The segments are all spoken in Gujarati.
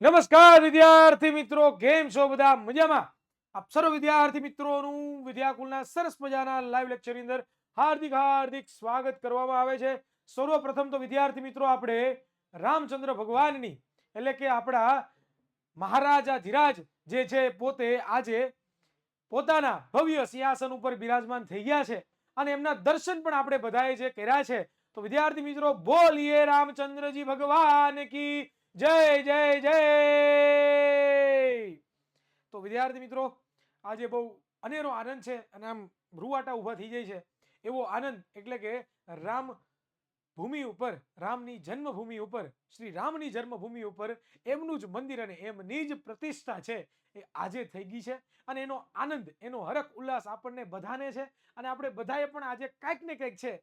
નમસ્કાર વિદ્યાર્થી મિત્રો, કેમ છો? બધા મજામાં? આપ સર્વ વિદ્યાર્થી મિત્રોનું વિદ્યાકુલના સરસ મજાના લાઈવ લેક્ચરની અંદર હાર્દિક હાર્દિક સ્વાગત કરવામાં આવે છે. સર્વપ્રથમ તો વિદ્યાર્થી મિત્રો આપણે રામચંદ્ર ભગવાનની એટલે કે આપણા મહારાજા ધીરાજ જે છે પોતે આજે પોતાના ભવ્ય સિંહાસન ઉપર બિરાજમાન થઈ ગયા છે અને એમના દર્શન પણ આપણે બધાએ જે કર્યા છે. તો વિદ્યાર્થી મિત્રો, બોલીએ રામચંદ્રજી ભગવાન કી જય જય જય. તો વિદ્યાર્થી મિત્રો, આજે બહુ અનેરો આનંદ છે અને આમ રૂવાટા ઊભા થઈ જાય છે એવો આનંદ. એટલે કે રામ ભૂમિ ઉપર, રામની જન્મભૂમિ ઉપર, શ્રી રામની જન્મભૂમિ ઉપર એમનું જ મંદિર અને એમની જ પ્રતિષ્ઠા છે એ આજે થઈ ગઈ છે. અને એનો આનંદ, એનો હરખ ઉલ્લાસ આપણને બધાને છે. અને આપણે બધાએ પણ આજે કંઈક ને કંઈક છે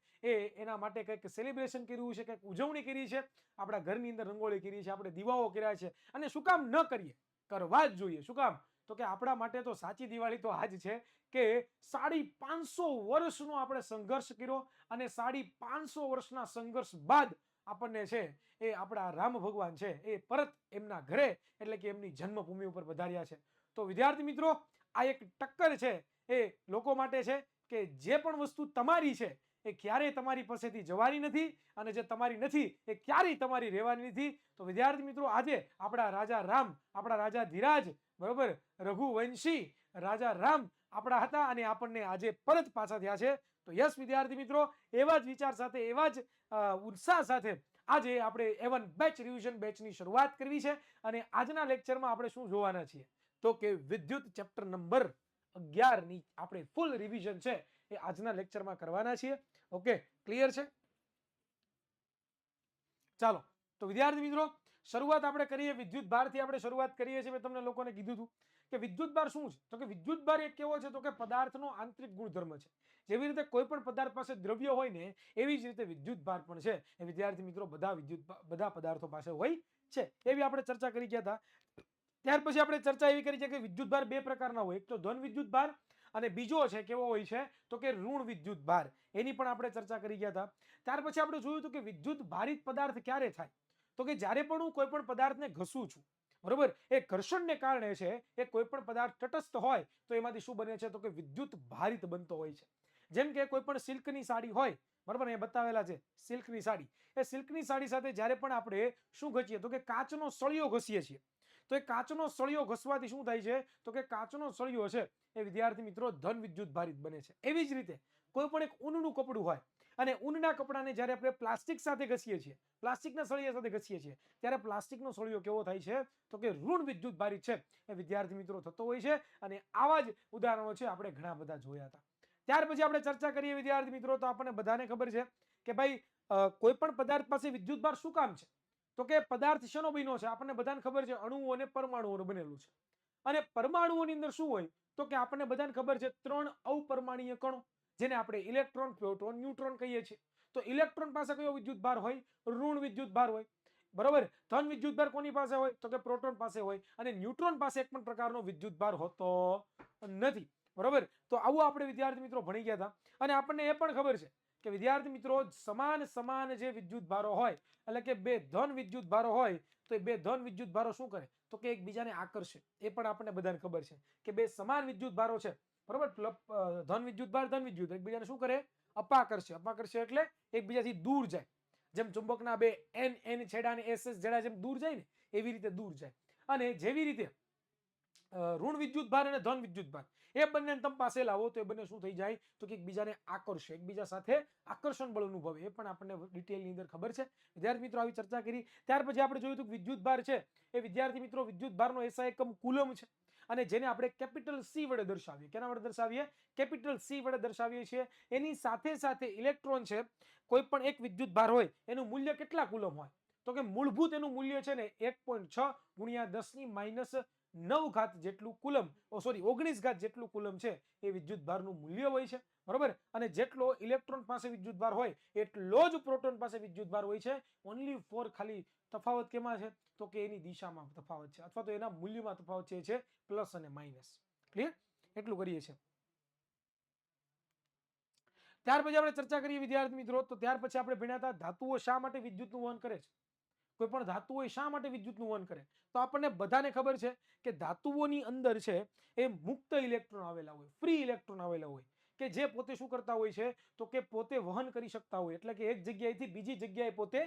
એના માટે કંઈક સેલિબ્રેશન કર્યું છે, કંઈક ઉજવણી કરી છે. આપણા ઘરની અંદર રંગોળી કરી છે, આપણે દીવાઓ કર્યા છે. અને શું કામ ન કરીએ? કરવા જ જોઈએ. શું કામ? તો કે આપણા માટે તો સાચી દિવાળી તો આજ છે કે 550 વર્ષનો આપણે સંઘર્ષ કર્યો અને 550 વર્ષના સંઘર્ષ બાદ આપણને છે એ આપણા રામ ભગવાન છે એ પરત એમના ઘરે એટલે કે એમની જન્મભૂમિ ઉપર પધાર્યા છે. તો વિદ્યાર્થી મિત્રો, આ એક ટક્કર છે એ લોકો માટે છે કે જે પણ વસ્તુ તમારી છે એ ક્યારેય તમારી પાસેથી જવાની નથી અને જે તમારી નથી એ ક્યારેય તમારી રહેવાની નથી. તો વિદ્યાર્થી મિત્રો, આજે આપણા રાજા રામ, આપણા રાજા ધીરાજ, બરોબર, રઘુવંશી રાજા રામ આપણા હતા અને આપણને આજે પરત પાછા થયા છે. તો યસ વિદ્યાર્થી મિત્રો, એવા જ વિચાર સાથે, એવા જ ઉત્સાહ સાથે આજે આપણે A1 બેચ રિવિઝન બેચની શરૂઆત કરવી છે. અને આજના લેક્ચરમાં આપણે શું જોવાના છીએ તો કે વિદ્યુત ચેપ્ટર નંબર 11 ની આપણે ફૂલ રિવિઝન છે એ આજના લેક્ચરમાં કરવાના છીએ. ઓકે, ક્લિયર છે? ચાલો, તો વિદ્યાર્થી મિત્રો, શરૂઆત આપણે કરીએ વિદ્યુત ભારથી. આપણે શરૂઆત કરીએ છીએ. મેં તમને લોકોને કીધું હતું કે વિદ્યુત ભાર શું છે. તો કે વિદ્યુત ભાર એક કેવો છે તો કે પદાર્થનો આંતરિક ગુણધર્મ છે. જેવી રીતે કોઈ પણ પદાર્થ પાસે દ્રવ્ય હોય ને એવી જ રીતે વિદ્યુત ભાર પણ છે એ વિદ્યાર્થી મિત્રો બધા પદાર્થો પાસે હોય છે. એવી આપણે ચર્ચા કરી ગયા હતા. ત્યાર પછી આપણે ચર્ચા એવી કરી છે કે વિદ્યુત ભાર બે પ્રકારના હોય. એક તો ધન વિદ્યુત ભાર અને બીજો છે કેવો હોય છે તો કે ઋણ વિદ્યુત ભાર. એની પણ આપણે ચર્ચા કરી ગયા હતા. ત્યાર પછી આપણે જોયું હતું કે વિદ્યુત ભારિત પદાર્થ ક્યારે થાય તો કે જ્યારે પણ હું કોઈ પણ પદાર્થને ઘસું છું, બરોબર, એ ઘર્ષણને કારણે છે એ કોઈ પણ પદાર્થ તટસ્થ હોય તો એમાંથી શું બને છે તો કે વિદ્યુત ભારિત બનતો હોય છે. જેમ કે કોઈ પણ સિલ્કની સાડી હોય, બરોબર, એ બતાવેલા છે સિલ્કની સાડી. એ સિલ્કની સાડી સાથે જ્યારે પણ આપણે શું ઘસીએ તો કે કાચનો સળિયો ઘસીએ છીએ, તો એ કાચનો સળિયો ઘસવાથી શું થાય છે તો કે કાચનો સળિયો છે એ વિદ્યાર્થી મિત્રો ધન વિદ્યુત ભારિત બને છે. એવી જ રીતે કોઈ પણ એક ઊનનું કપડું હોય અને ઊનના કપડાને જ્યારે આપણે પ્લાસ્ટિક સાથે ઘસીએ છીએ, પ્લાસ્ટિકના સળિયા સાથે ઘસીએ છીએ, ત્યારે પ્લાસ્ટિકનો સળિયો કેવો થાય છે તો કે ઋણ વિદ્યુત ભારિત છે એ વિદ્યાર્થી મિત્રો થતો હોય છે. અને આવા જ ઉદાહરણો છે આપણે ઘણા બધા જોયા હતા. ત્યાર પછી આપણે ચર્ચા કરીએ વિદ્યાર્થી મિત્રો, તો આપણને બધાને ખબર છે કે ભાઈ કોઈ પણ પદાર્થ પાસે વિદ્યુત ભાર શું કામ છે તો કે પદાર્થ શેનો બન્યો છે આપણને બધાને ખબર છે, અણુઓ અને પરમાણુઓનું બનેલું છે. અને પરમાણુઓની અંદર શું હોય તો કે આપણને બધાને ખબર છે 3 અપરમાણુય કણો, જેને આપણે ઇલેક્ટ્રોન, પ્રોટોન, ન્યુટ્રોન કહીએ છીએ. તો ઇલેક્ટ્રોન પાસે કયો વિદ્યુત ભાર હોય? ઋણ વિદ્યુત ભાર હોય, બરોબર. ધન વિદ્યુત ભાર કોની પાસે હોય તો કે પ્રોટોન પાસે હોય. અને ન્યુટ્રોન પાસે એક પણ પ્રકારનો વિદ્યુત ભાર હોતો નથી, બરોબર. તો આવું આપણે વિદ્યાર્થી મિત્રો ભણી ગયા હતા. અને આપણને એ પણ ખબર છે કે વિદ્યાર્થી મિત્રો, સમાન સમાન જે વિદ્યુત ભારો હોય એટલે કે બે ધન વિદ્યુત ભારો હોય તો એ બે ધન વિદ્યુત ભારો શું કરે તો કે એકબીજાને આકર્ષે. એ પણ આપણને બધાને ખબર છે કે બે સમાન વિદ્યુત ભારો છે, બરોબર, ધન વિદ્યુત ભાર ધન વિદ્યુત એકબીજાને શું કરે? અપાકર્ષે. અપાકર્ષે એટલે એકબીજાથી દૂર જાય. જેમ ચુંબકના બે એન છેડા અને એસ છેડા જેમ દૂર જાય ને એવી રીતે દૂર જાય. અને જેવી રીતે ઋણ વિદ્યુત ભાર અને ધન વિદ્યુત ભાર એ બંને તમે પાસે લાવો તો એ બંને શું થઈ જાય તો કે એકબીજાને આકર્ષે, એકબીજા સાથે આકર્ષણ બળ અનુભવે. એ પણ આપણને ડિટેલની અંદર ખબર છે. વિદ્યાર્થી મિત્રો, આવી ચર્ચા કરી. ત્યાર પછી આપણે જોયું હતું વિદ્યુત ભાર છે એ વિદ્યાર્થી મિત્રો વિદ્યુત ભારનો એસઆઈ એકમ કુલમ છે. અને જેને આપણે કેપિટલ સી વડે દર્શાવીએ. કેના વડે દર્શાવીએ? કેપિટલ સી વડે દર્શાવીએ છીએ. એની સાથે સાથે ઇલેક્ટ્રોન છે, કોઈ પણ એક વિદ્યુત ભાર હોય એનું મૂલ્ય કેટલા કુલમ હોય તો કે મૂળભૂત એનું મૂલ્ય છે ને 1.6 ગુણ્યા 10⁻9 જેટલું કુલમ, સોરી 19 ઘાત જેટલું કુલમ છે એ વિદ્યુત ભારનું મૂલ્ય હોય છે, બરોબર. અને જેટલો ઇલેક્ટ્રોન પાસે વિદ્યુત ભાર હોય એટલો જ પ્રોટોન પાસે વિદ્યુત ભાર હોય છે. ઓનલી ફોર ખાલી તફાવત કેમાં છે તો કે એની દિશામાં તફાવત છે, અથવા તો એના મૂલ્યમાં તફાવત છે પ્લસ અને માઇનસ. ક્લિયર? એટલું કરીએ છીએ. ત્યાર પછી આપણે ચર્ચા કરીએ વિદ્યાર્થી મિત્રો, તો ત્યાર પછી આપણે ભણ્યા હતા ધાતુઓ શા માટે વિદ્યુતનું વહન કરે છે. કોઈ પણ ધાતુ હોય શા માટે વિદ્યુતનું વહન કરે? તો આપણને બધાને ખબર છે કે ધાતુઓની અંદર છે એ મુક્ત ઇલેક્ટ્રોન આવેલા હોય, ફ્રી ઇલેક્ટ્રોન આવેલા હોય, કે જે પોતે શું કરતા હોય છે તો કે પોતે વહન કરી શકતા હોય, એટલે કે એક જગ્યાએથી બીજી જગ્યાએ પોતે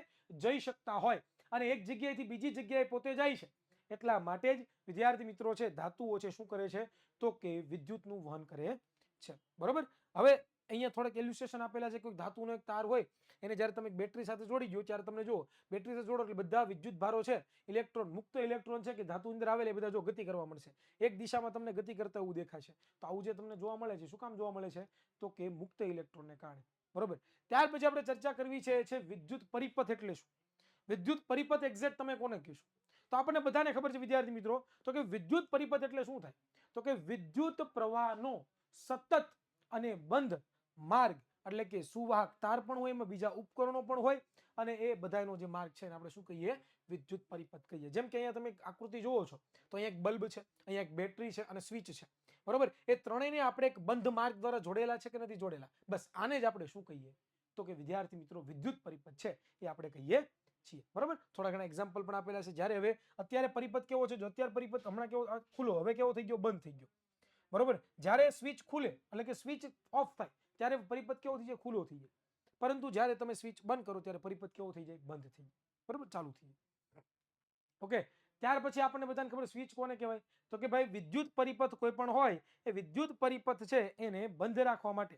જઈ શકતા હોય, અને એક જગ્યાએથી બીજી જગ્યાએ પોતે જાય છે એટલા માટે જ વિદ્યાર્થી મિત્રો છે ધાતુઓ છે શું કરે છે તો કે વિદ્યુતનું વહન કરે છે. બરોબર. હવે અહીંયા થોડાક ઇલ્યુસ્ટ્રેશન આપેલા છે. કોઈ ધાતુનો એક તાર હોય એને જ્યારે તમે બેટરી સાથે જોડી ગયો ત્યારે તમને જો બેટરી સાથે જોડો એટલે બધા વિદ્યુત ભારો છે, ઇલેક્ટ્રોન, મુક્ત ઇલેક્ટ્રોન છે કે ધાતુ અંદર આવેલા એ બધા જો ગતિ કરવા મળશે, એક દિશામાં તમને ગતિ કરતા એવું દેખાશે. તો આવું જે તમને જોવા મળે છે શું કામ જોવા મળે છે તો કે મુક્ત ઇલેક્ટ્રોનને કારણે. બરોબર. ત્યાર પછી આપણે ચર્ચા કરવી છે વિદ્યુત પરિપથ એટલે શું? વિદ્યુત પરિપથ એક્ઝેક્ટ તમે કોને કહેશો? તો આપણને બધાને ખબર છે વિદ્યાર્થી મિત્રો તો કે વિદ્યુત પરિપથ એટલે શું થાય તો કે વિદ્યુત પ્રવાહનો સતત અને બંધ માર્ગ, એટલે કે સુવાહક તાર પણ હોય, એમાં બીજા ઉપકરણો પણ હોય, અને એ બધાનો જે માર્ગ છે એને આપણે શું કહીએ વિદ્યુત પરિપથ કહીએ. જેમ કે અહીંયા તમે આકૃતિ જોવો છો તો અહીંયા એક બલ્બ છે, અહીંયા એક બેટરી છે અને સ્વિચ છે. બરોબર. એ ત્રણેયને આપણે એક બંધ માર્ગ દ્વારા જોડેલા છે કે નથી જોડેલા? બસ આને જ આપણે શું કહીએ તો કે વિદ્યાર્થી મિત્રો વિદ્યુત પરિપથ છે એ આપણે કહીએ છીએ. બરોબર. થોડા ઘણા એક્ઝામ્પલ પણ આપેલા છે. જ્યારે હવે અત્યારે પરિપથ કેવો છે, જો અત્યારે પરિપથ હમણાં કેવો ખુલ્લો, હવે કેવો થઈ ગયો બંધ થઈ ગયો. બરોબર. જ્યારે સ્વિચ ખુલે એટલે કે સ્વિચ ઓફ થાય ત્યારે પરિપથ કેવો થઈ જાય ખુલ્લો થઈ જાય, પરંતુ જ્યારે તમે સ્વિચ બંધ કરો ત્યારે પરિપથ કેવો થઈ જાય બંધ થઈ જાય. બરોબર, ચાલુ થઈ જાય. ઓકે. ત્યાર પછી આપણને બધાને ખબર સ્વિચ કોને કહેવાય તો કે ભાઈ વિદ્યુત પરિપથ કોઈ પણ હોય એ વિદ્યુત પરિપથ છે એને બંધ રાખવા માટે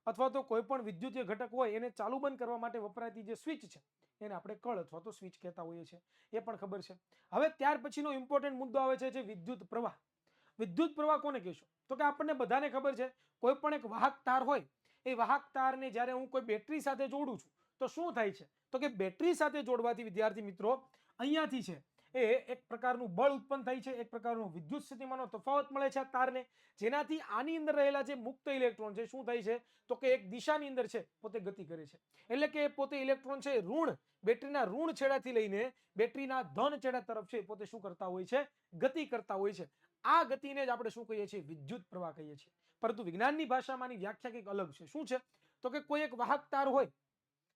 અથવા તો કોઈ પણ વિદ્યુતીય ઘટક હોય એને ચાલુ બંધ કરવા માટે વપરાતી જે સ્વિચ છે એને આપણે કળ અથવા તો સ્વિચ કહેતા હોઈએ છીએ, એ પણ ખબર છે. હવે ત્યાર પછીનો ઇમ્પોર્ટન્ટ મુદ્દો આવે છે વિદ્યુત પ્રવાહ. વિદ્યુત પ્રવાહ કોને કહેશો તો કે આપણને બધાને ખબર છે કોઈ પણ એક વાહક તાર હોય, એ વાહક તારને જ્યારે હું કોઈ બેટરી સાથે જોડું છું તો શું થાય છે તો કે બેટરી સાથે જોડવાથી વિદ્યાર્થી મિત્રો અહીંયાથી છે એ એક પ્રકારનું બળ ઉત્પન્ન થાય છે, એક પ્રકારનો વિદ્યુત સ્થિતિમાનનો તફાવત મળે છે આ તારને, જેનાથી આની અંદર રહેલા જે મુક્ત ઇલેક્ટ્રોન છે શું થાય છે તો કે એક દિશાની અંદર છે પોતે ગતિ કરે છે. એટલે કે પોતે ઇલેક્ટ્રોન છે ઋણ, બેટરીના ઋણ છેડાથી લઈને બેટરીના ધન છેડા તરફ છે પોતે શું કરતા હોય છે ગતિ કરતા હોય છે. આ ગતિને જ આપણે શું કહીએ છીએ વિદ્યુત પ્રવાહ કહીએ છીએ. પરંતુ વિજ્ઞાનની ભાષામાંની વ્યાખ્યા કંઈક અલગ છે. શું છે તો કે કોઈ એક વાહક તાર હોય,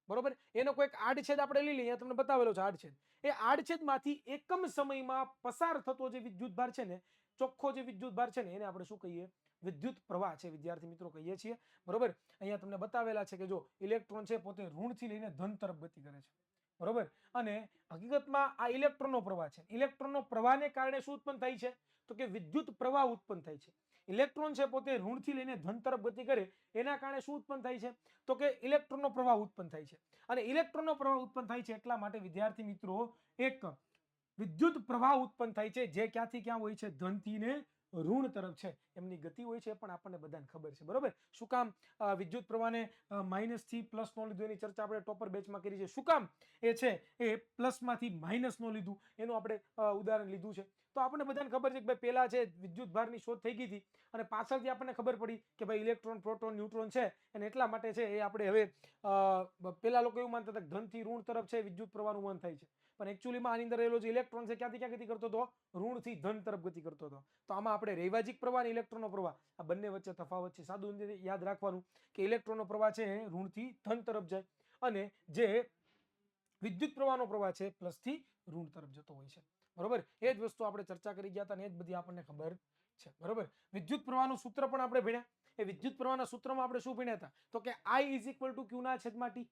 બરોબર, એનો કોઈક આડછેદ આપણે લઈ લઈએ, તમને બતાવેલો છે આડછેદ, એ આડછેદમાંથી એકમ સમયમાં પસાર થતો જે વિદ્યુત ભાર છે ને, ચોખ્ખો જે વિદ્યુત ભાર છે ને એને આપણે શું કહીએ વિદ્યુત પ્રવાહ છે વિદ્યાર્થી મિત્રો કહીએ છીએ. બરોબર. અહીંયા તમને બતાવેલા છે કે જો ઇલેક્ટ્રોન છે પોતે ઋણથી લઈને ધન તરફ ગતિ કરે છે. બરોબર. અને હકીકતમાં આ ઇલેક્ટ્રોનનો પ્રવાહ છે. ઇલેક્ટ્રોનનો પ્રવાહને કારણે શું ઉત્પન્ન થાય છે તો કે વિદ્યુત પ્રવાહ ઉત્પન્ન થાય છે. ઇલેક્ટ્રોન છે પોતે ઋણથી લઈને ધન તરફ ગતિ કરે એના કારણે શું ઉત્પન્ન થાય છે તો કે ઇલેક્ટ્રોનનો પ્રવાહ ઉત્પન્ન થાય છે. અને ઇલેક્ટ્રોનનો પ્રવાહ ઉત્પન્ન થાય છે એટલા માટે વિદ્યાર્થી મિત્રો એક વિદ્યુત પ્રવાહ ઉત્પન્ન થાય છે જે ક્યાંથી ક્યાં હોય છે ધનથી ને ઋણ તરફ છે. એમની ગતિ હોય છે પણ આપણને બધાને ખબર છે. બરોબર. શું કામ વિદ્યુત પ્રવાહને માઇનસ થી પ્લસ નો લીધું એની ચર્ચા આપણે ટોપર બેચમાં કરી છે. શું કામ એ છે એ પ્લસ માંથી માઇનસ નો લીધું એનું આપણે ઉદાહરણ લીધું છે. તો આપણને બધાને ખબર છે કે ભાઈ પેલા છે વિદ્યુત ભારની શોધ થઈ ગઈ હતી અને પાછળથી આપણને ખબર પડી કે ભાઈ ઇલેક્ટ્રોન, પ્રોટોન, ન્યુટ્રોન છે અને એટલા માટે છે એ આપણે હવે પેલા લોકો એવું માનતા હતા કે ધનથી ઋણ તરફ છે વિદ્યુત પ્રવાહનું વહન થાય છે, પણ એકચ્યુઅલીમાં આની અંદર રહેલો જે ઇલેક્ટ્રોન છે ક્યાંથી ક્યાં ગતિ કરતો હતો ઋણથી ધન તરફ ગતિ કરતો હતો. તો આમાં આપણે રૈવાજિક પ્રવાહ અને ઇલેક્ટ્રોનનો પ્રવાહ આ બંને વચ્ચે તફાવત છે. સાદું યાદ રાખવાનું કે ઇલેક્ટ્રોનનો પ્રવાહ છે ઋણથી ધન તરફ જાય અને જે વિદ્યુત પ્રવાહનો પ્રવાહ છે પ્લસ થી ઋણ તરફ જતો હોય છે. બરોબર. એ જ વસ્તુ આપણે ચર્ચા કરી ગયા હતા અને એ જ બધી આપણને ખબર છે. બરોબર. વિદ્યુત પ્રવાહનું સૂત્ર પણ આપણે ભણ્યા. એ વિદ્યુત પ્રવાહના સૂત્રમાં આપણે શું ભણ્યા હતા તો કે I = Q ના છેદમાં T.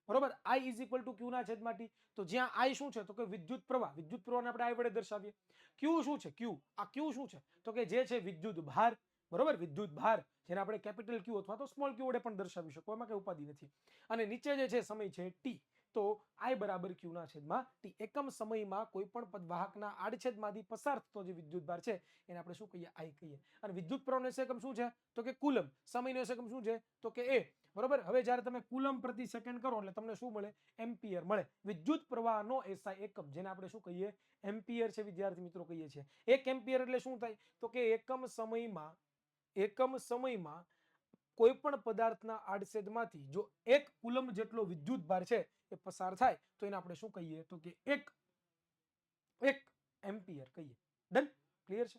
બરોબર. I = Q ના છેદમાં T. તો જ્યાં I શું છે તો કે વિદ્યુત પ્રવાહ, વિદ્યુત પ્રવાહને આપણે I વડે દર્શાવીએ. Q શું છે Q, આ Q શું છે તો કે જે છે વિદ્યુત ભાર. બરોબર. વિદ્યુત ભાર જેને આપણે કેપિટલ Q અથવા તો સ્મોલ q વડે પણ દર્શાવી શકો, એમાં કઈ ઉપાધિ નથી. અને નીચે જે છે સમય છે T. તો I = Q ના છેદમાં T. એકમ સમયમાં કોઈ પણ પદવાહકના આડછેદમાંથી પસાર થતો જે વિદ્યુત ભાર છે એને આપણે શું કહીએ I કહીએ. અને વિદ્યુત પ્રવાહનો એકમ શું છે તો કે કુલમ. સમયનો એકમ શું છે તો કે A. બરોબર. હવે જ્યારે તમે કુલમ પ્રતિ સેકન્ડ કરો એટલે તમને શું મળે એમ્પિયર મળે. વિદ્યુત પ્રવાહનો SI એકમ જેને આપણે શું કહીએ એમ્પિયર છે વિદ્યાર્થી મિત્રો કહીએ છીએ. 1 એમ્પિયર એટલે શું થાય તો કે એકમ સમયમાં કોઈ પણ પદાર્થના આડછેદમાંથી જો 1 કુલમ જેટલો વિદ્યુત ભાર છે એ પસાર થાય તો એને આપણે શું કહીએ તો કે 1 એમ્પિયર કહીએ. ડન. ક્લિયર છે.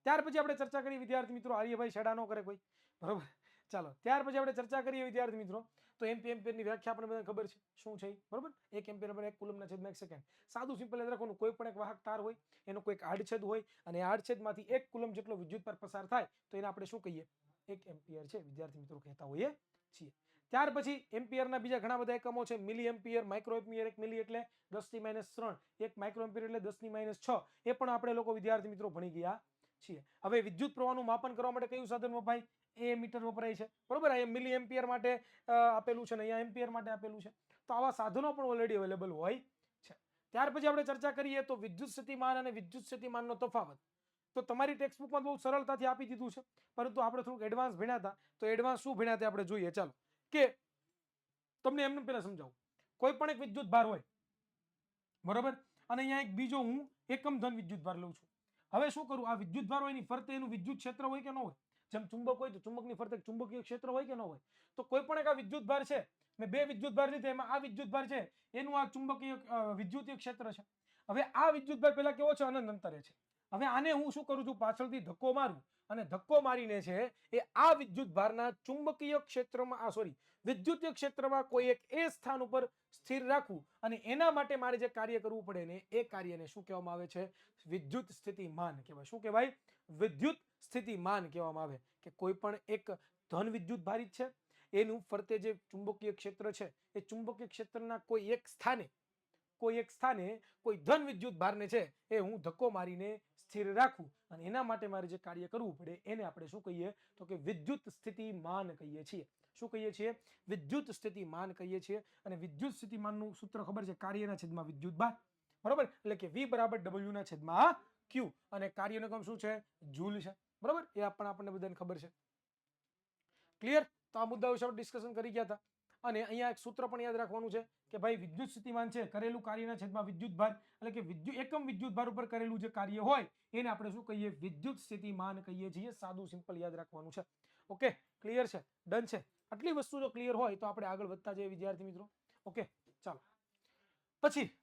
ત્યાર પછી આપણે ચર્ચા કરી વિદ્યાર્થી મિત્રો આર્યભાઈ છેડા ન કરે કોઈ. બરોબર. ચાલો ત્યાર પછી આપણે ચર્ચા કરીએ વિદ્યાર્થી મિત્રો તો એમ્પિયરની વ્યાખ્યા આપણે બધાને ખબર છે શું છે બરોબર 1 એમ્પિયર બરાબર 1 કુલમના છેદમાં 1 સેકન્ડ સાદું સિમ્પલ યાદ રાખવાનું કોઈ પણ એક વાહક તાર હોય એનો કોઈ આડછેદ હોય અને આડછેદમાંથી 1 કુલમ જેટલો વિદ્યુતભાર પસાર થાય તો એને આપણે શું કહીએ 1 એમ્પિયર છે વિદ્યાર્થી મિત્રો કહેતા હોઈએ છીએ ત્યાર પછી એમ્પિયરના બીજા ઘણા બધા એકમો છે મિલી એમ્પિયર માઇક્રો એમ્પિયર 1 મિલી એટલે 10 ની -3 1 માઇક્રો એમ્પિયર એટલે 10 ની -6 એ પણ આપણે લોકો વિદ્યાર્થી મિત્રો ભણી ગયા છીએ હવે વિદ્યુત પ્રવાહનું માપન કરવા માટે કયું સાધન વપરાય એ મીટર વપરાય છે બરોબર આ મિલી એમ્પિયર માટે આપેલું છે ને અહીંયા એમ્પિયર માટે આપેલું છે તો આવા સાધનો પણ ઓલરેડી અવેલેબલ હોય છે ત્યાર પછી આપણે ચર્ચા કરીએ તો વિદ્યુત સ્થિતિમાન અને વિદ્યુત સ્થિતિમાનનો તફાવત તો તમારી ટેક્સ્ટબુકમાં બહુ સરળતાથી આપી દીધું છે પરંતુ આપણે થોડુંક એડવાન્સ ભણ્યા હતા તો એડવાન્સ શું ભણ્યા આપણે જોઈએ ચાલો કે તમને એમને પહેલા સમજાવું કોઈ પણ એક વિદ્યુત ભાર હોય બરોબર અને અહીંયા એક બીજો હું એકમ ધન વિદ્યુત ભાર લઉં છું હવે શું કરું આ વિદ્યુત ભાર હોય એની ફરતે એનું વિદ્યુત ક્ષેત્ર હોય કે ન હોય જેમ ચુંબક હોય તો ચુંબકની ફરતે ચુંબકીય ક્ષેત્ર હોય કે ન હોય તો કોઈ પણ એક આ વિદ્યુત ભાર છે મેં બે વિદ્યુત ભાર લીધા એમાં આ વિદ્યુત ભાર છે એનું આ ચુંબકીય વિદ્યુતીય ક્ષેત્ર છે હવે આ વિદ્યુત ભાર પહેલા કેવો છે અનંત અંતરે છે હવે આને હું શું કરું છું પાછળથી ધક્કો મારું અને ધક્કો મારીને છે એ આ વિદ્યુત ભારના ચુંબકીય ક્ષેત્રમાં વિદ્યુતીય ક્ષેત્રમાં કોઈ એક એ સ્થાન ઉપર સ્થિર રાખવું અને એના માટે મારે જે કાર્ય કરવું પડે ને એ કાર્યને શું કહેવામાં આવે છે વિદ્યુત સ્થિતિમાન કહેવાય શું કહેવાય વિદ્યુત સ્થિતિમાન કહેવામાં આવે કે કોઈ પણ એક ધન વિદ્યુત ભારિત છે એનું ફરતે જે ચુંબકીય ક્ષેત્ર છે એ ચુંબકીય ક્ષેત્રના કોઈ એક સ્થાને કોઈ ધન વિદ્યુત ભારને છે એ હું ધક્કો મારીને સ્થિર રાખું અને એના માટે મારે જે કાર્ય કરવું પડે એને આપણે શું કહીએ તો કે વિદ્યુત સ્થિતિમાન કહીએ છીએ શું કહીએ છીએ વિદ્યુત સ્થિતિમાન કહીએ છીએ અને વિદ્યુત સ્થિતિમાનનું સૂત્ર ખબર છે કાર્યના છેદમાં વિદ્યુત ભાર બરોબર એટલે કે V બરાબર W ના છેદમાં Q અને કાર્યનો એકમ શું છે જૂલ છે બરોબર એ આપણને બધાને ખબર છે ક્લિયર તો આ મુદ્દા વિશે આપણે ડિસ્કશન કરી ગયા હતા અને અહીંયા એક સૂત્ર પણ યાદ રાખવાનું છે કે ભાઈ વિદ્યુત સ્થિતિમાન છે કરેલું કાર્યના છેદમાં વિદ્યુત ભાર એટલે કે એકમ વિદ્યુત ભાર ઉપર કરેલું જે કાર્ય હોય એને આપણે શું કહીએ વિદ્યુત સ્થિતિમાન કહીએ છીએ સાદું સિમ્પલ યાદ રાખવાનું છે ઓકે ક્લિયર છે ડન છે આટલી વસ્તુ જો ક્લિયર હોય તો આપણે આગળ વધતા જઈએ વિદ્યાર્થી મિત્રો ઓકે ચાલો પછી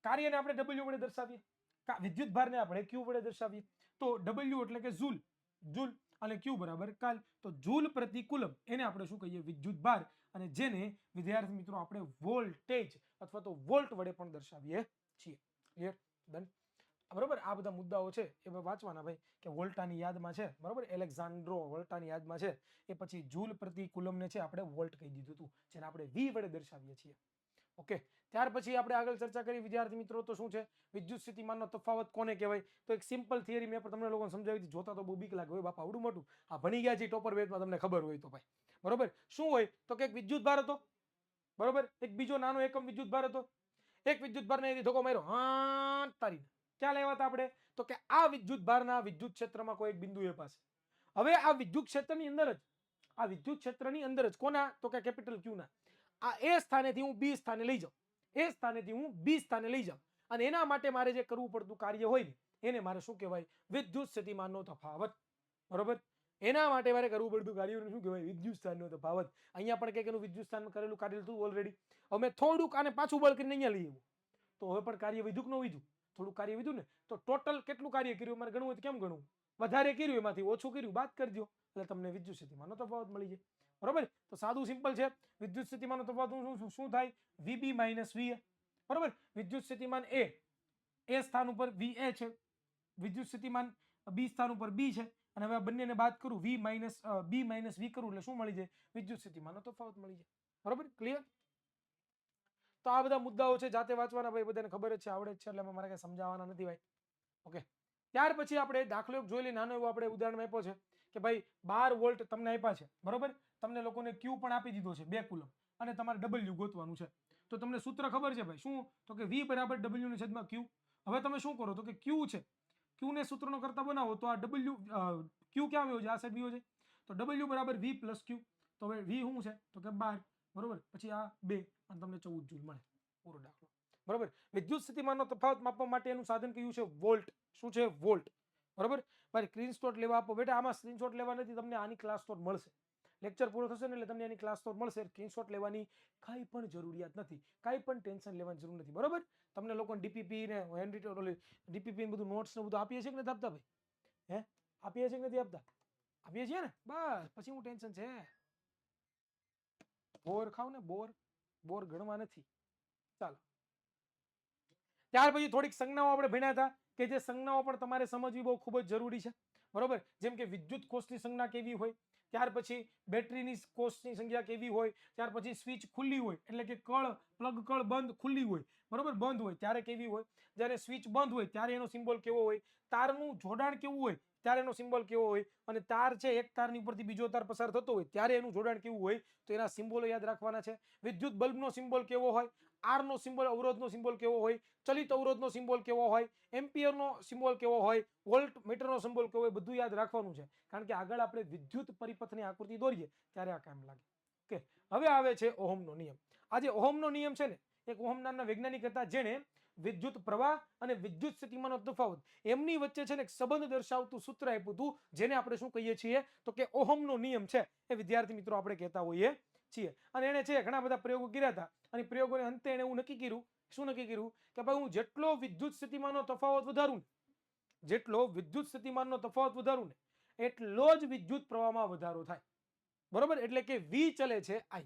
કાર્યને આપણે W વડે દર્શાવીએ વિદ્યુત ભારને આપણે Q વડે દર્શાવીએ તો W એટલે કે જૂલ અને Q બરાબર કાલ તો જૂલ પ્રતિ કુલમ એને આપણે શું કહીએ વિદ્યુત ભાર અને જેને વિદ્યાર્થી મિત્રો આપણે વોલ્ટેજ અથવા તો વોલ્ટ વડે પણ દર્શાવીએ છીએ ક્લિયર ડન બરોબર આ બધા મુદ્દાઓ છે એ વાંચવાના ભાઈ કે વોલ્ટાની યાદમાં છે બરોબર એલેક્ઝાન્ડ્રો વોલ્ટાની યાદમાં છે એ પછી જૂલ પ્રતિ કુલમને છે આપણે વોલ્ટ કહી દીધું હતું જેને આપણે V વડે દર્શાવીએ છીએ ઓકે ત્યાર પછી આપણે આગળ ચર્ચા કરી વિદ્યાર્થી મિત્રો તો શું છે વિદ્યુત સ્થિતિમાનનો તફાવત કોને કહેવાય તો એક સિમ્પલ થિયરી મેં પણ તમને લોકોને સમજાવી હતી જોતા તો બહુ બીક લાગે હોય બાપા આવડું મોટું આ ભણી ગયા છે ટોપર બેચમાં તમને ખબર હોય તો ભાઈ બરોબર શું હોય તો કે એક વિદ્યુત ભાર હતો બરોબર એક બીજો નાનો એકમ વિદ્યુત ભાર હતો એક વિદ્યુત ભારને ધક્કો માર્યો હા તારી ક્યાં લેવા હતા આપણે તો કે આ વિદ્યુત ભારના વિદ્યુત ક્ષેત્રમાં કોઈ એક બિંદુ એ પાસે હવે આ વિદ્યુત ક્ષેત્રની અંદર જ કોના તો કે કેપિટલ Q ના આ એ સ્થાનેથી હું B સ્થાને લઈ જાઉં અને એના માટે મારે જે કરવું પડતું કાર્ય હોય ને એને મારે શું કહેવાય વિદ્યુત સ્થિતિમાનનો તફાવત બરોબર એના માટે મારે કરવું પડતું કાર્યનું શું કહેવાય વિદ્યુત સ્થાનનો તફાવત અહીંયા પણ કંઈક એનું વિદ્યુત સ્થાનમાં કરેલું કાર્ય હતું ઓલરેડી હવે થોડુંક આને પાછું બળ કરીને અહીંયા લઈ આવ્યું તો હવે પણ કાર્ય વિદ્યુત ન વિધું થોડું કાર્ય વિધું ને તો ટોટલ કેટલું કાર્ય કર્યું મારે ગણવું હોય તો કેમ ગણવું વધારે કર્યું એમાંથી ઓછું કર્યું બાદ કરજો એટલે તમને વિદ્યુત સ્થિતિમાનનો તફાવત મળી જાય બરોબર તો સાદું સિમ્પલ છે વિદ્યુત સ્થિતિમાનનો તફાવત શું થાય VB - VA બરોબર વિદ્યુત સ્થિતિમાન એ સ્થાન ઉપર VA છે વિદ્યુત સ્થિતિમાન B સ્થાન ઉપર B છે અને હવે આ બંનેને બાદ કરું B - V કરું એટલે શું મળી જાય વિદ્યુત સ્થિતિમાનનો તફાવત મળી જાય બરોબર ક્લિયર તો આ બધા મુદ્દાઓ છે જાતે વાંચવાના ભાઈ બધાને ખબર જ છે આવડે જ છે એટલે મારે કઈ સમજાવવાના નથી ભાઈ ઓકે ત્યાર પછી આપણે દાખલો જોઈ લઈએ નાનો એવો આપણે ઉદાહરણ આપ્યો છે કે ભાઈ 12 વોલ્ટ તમને આપ્યા છે બરોબર તમને લોકોને Q પણ આપી દીધો છે 2 કુલમ અને તમારે W ગોતવાનું છે તો તમને સૂત્ર ખબર છે ભાઈ શું તો કે V બરાબર W ની છેદમાં Q હવે તમે શું કરો તો કે Q છે Q ને સૂત્રનો કરતા બનાવો તો આ W Q ક્યાં આવ્યો છે આ સાઈડ બીજો છે તો W બરાબર V + Q તો હવે V શું છે તો કે 12 બરોબર પછી આ 2 અને તમને 14 જૂલ મળે પૂરો દાખલો બરોબર વિદ્યુત સ્થિતિમાનનો તફાવત માપવા માટેનું સાધન કયું છે વોલ્ટ શું છે વોલ્ટ બરોબર ભાઈ સ્ક્રીનશોટ લેવા આપો બેટા આમાં સ્ક્રીનશોટ લેવા નથી તમને આની ક્લાસ નોટ મળશે લેક્ચર પૂરો થશે ને એટલે તમને આની ક્લાસ નોટ મળશે સ્ક્રીનશોટ લેવાની કાંઈ પણ જરૂરિયાત નથી કાંઈ પણ ટેન્શન લેવાની જરૂર નથી બરોબર તમને લોકોને ડીપીપી ને ડીપીપી ને બધું નોટ્સ ને બધું આપીએ છીએ કે નથી આપતા ભાઈ હે આપીએ છીએ કે નથી આપતા આપીએ છીએ ને બસ પછી હું ટેન્શન છે બોર ખાવ ને બોર, બોર ગણવા નથી. ચાલો, ત્યાર પછી થોડીક સંજ્ઞાઓ આપણે ભણ્યા હતા કે જે સંજ્ઞાઓ પણ તમારે સમજવી બહુ ખૂબ જ જરૂરી છે, બરોબર. જેમ કે વિદ્યુત કોષની સંજ્ઞા કેવી હોય, ત્યાર પછી બેટરીની કોષની સંખ્યા કેવી હોય, ત્યાર પછી સ્વિચ ખુલ્લી હોય એટલે કે કળ પ્લગ કળ બંધ ખુલ્લી હોય, બરોબર, બંધ હોય ત્યારે કેવી હોય, જ્યારે સ્વિચ બંધ હોય ત્યારે એનો સિમ્બોલ કેવો હોય, તારનું જોડાણ કેવું હોય ત્યારે એનો સિમ્બોલ કેવો હોય, અને તાર છે એક તારની ઉપરથી બીજો તાર પસાર થતો હોય ત્યારે એનું જોડાણ કેવું હોય, તો એના સિમ્બોલો યાદ રાખવાના છે. વિદ્યુત બલ્બનો સિમ્બોલ કેવો હોય, આર નો સિમ્બોલ અવરોધનો સિમ્બોલ કેવો હોય, ચલિત અવરોધનો સિમ્બોલ કેવો હોય, એમ્પિયરનો સિમ્બોલ કેવો હોય, વોલ્ટ મીટરનો સિમ્બોલ કેવો હોય, બધું યાદ રાખવાનું છે. કારણ કે આગળ આપણે વિદ્યુત પરિપથની આકૃતિ દોરીએ ત્યારે આ કામ લાગે. ઓકે, હવે આવે છે ઓહમનો નિયમ. આ જે ઓહમનો નિયમ છે ને, એક ઓહમ નામના વૈજ્ઞાનિક હતા જેણે વિદ્યુત પ્રવાહ અને વિદ્યુત સ્થિતિમાનનો તફાવત એમની વચ્ચે છે ને એક સંબંધ દર્શાવતું સૂત્ર આપ્યું હતું, જેને આપણે શું કહીએ છીએ તો કે ઓહમનો નિયમ છે. એ વિદ્યાર્થી મિત્રો આપણે કહેતા હોઈએ છીએ. અને એને છે ઘણા બધા પ્રયોગો કર્યા હતા, અને પ્રયોગોને અંતે એને એવું નક્કી કર્યું, શું નક્કી કર્યું કે ભાઈ હું જેટલો વિદ્યુત સ્થિતિમાનનો તફાવત વધારું, જેટલો વિદ્યુત સ્થિતિમાનનો તફાવત વધારું ને એટલો જ વિદ્યુત પ્રવાહમાં વધારો થાય, બરોબર. એટલે કે V ચલે છે I.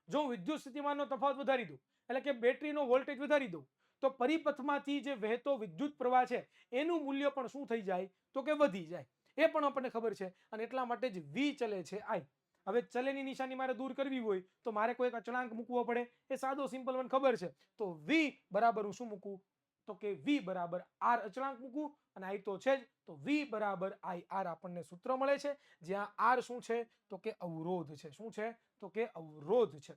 જો હું વિદ્યુત સ્થિતિમાનનો તફાવત વધારી દઉં એટલે કે બેટરીનો વોલ્ટેજ વધારી દઉં તો પરિપથમાંથી જે વહેતો વિદ્યુત પ્રવાહ છે એનું મૂલ્ય પણ શું થઈ જાય તો કે વધી જાય. એ પણ આપણને ખબર છે, અને એટલા માટે જ V ચલે છે I. હવે ચલેની નિશાની મારે દૂર કરવી હોય તો મારે કોઈ એક અચળાંક મૂકવો પડે. એ સાદો સિમ્પલ મને ખબર છે. તો V બરાબર હું શું મૂકું તો કે V બરાબર R અચળાંક મૂકું, અને I તો છે જ, તો V બરાબર IR આપણને સૂત્ર મળે છે, જ્યાં R શું છે તો કે અવરોધ છે. શું છે તો કે અવરોધ છે.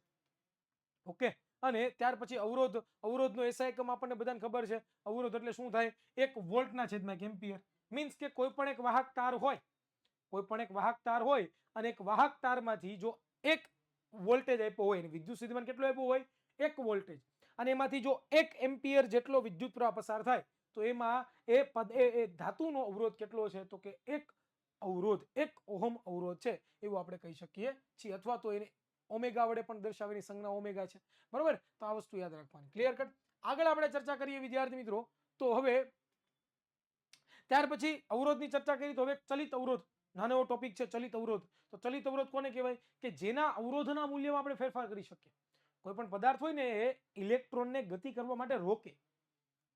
ઓકે, અને ત્યાર પછી અવરોધ, અવરોધનો એસઆઈ એકમ આપણને બધાને ખબર છે. અવરોધ એટલે શું થાય, 1 વોલ્ટના છેદમાં 1 એમ્પિયર. મીન્સ કે કોઈ પણ એક વાહક તાર હોય, કોઈ પણ એક વાહક તાર હોય, અને એક વાહક તારમાંથી જો એક વોલ્ટેજ આપ્યો હોય, વિદ્યુત સ્થિતિમાન કેટલો આપ્યો હોય 1 વોલ્ટેજ, અને એમાંથી જો 1 એમ્પિયર જેટલો વિદ્યુત પ્રવાહ પસાર થાય તો એમાં એ ધાતુનો અવરોધ કેટલો છે તો કે 1 અવરોધ, 1 ઓહમ અવરોધ છે એવું આપણે કહી શકીએ છીએ. અથવા તો એને ઓમેગા વડે પણ દર્શાવેલી સંજ્ઞા ઓમેગા છે, બરોબર. તો આ વસ્તુ યાદ રાખવાની. Clear cut. આગળ આપણે ચર્ચા કરીએ વિદ્યાર્થી મિત્રો, તો હવે ત્યાર પછી અવરોધની ચર્ચા કરી તો હવે ચલિત અવરોધ, નાનો એવો ટોપિક છે ચલિત અવરોધ. તો ચલિત અવરોધ કોને કહેવાય કે જેના અવરોધના મૂલ્યમાં આપણે ફેરફાર કરી શકીએ. કોઈ પણ પદાર્થ હોય ને એ ઇલેક્ટ્રોનને ગતિ કરવા માટે રોકે.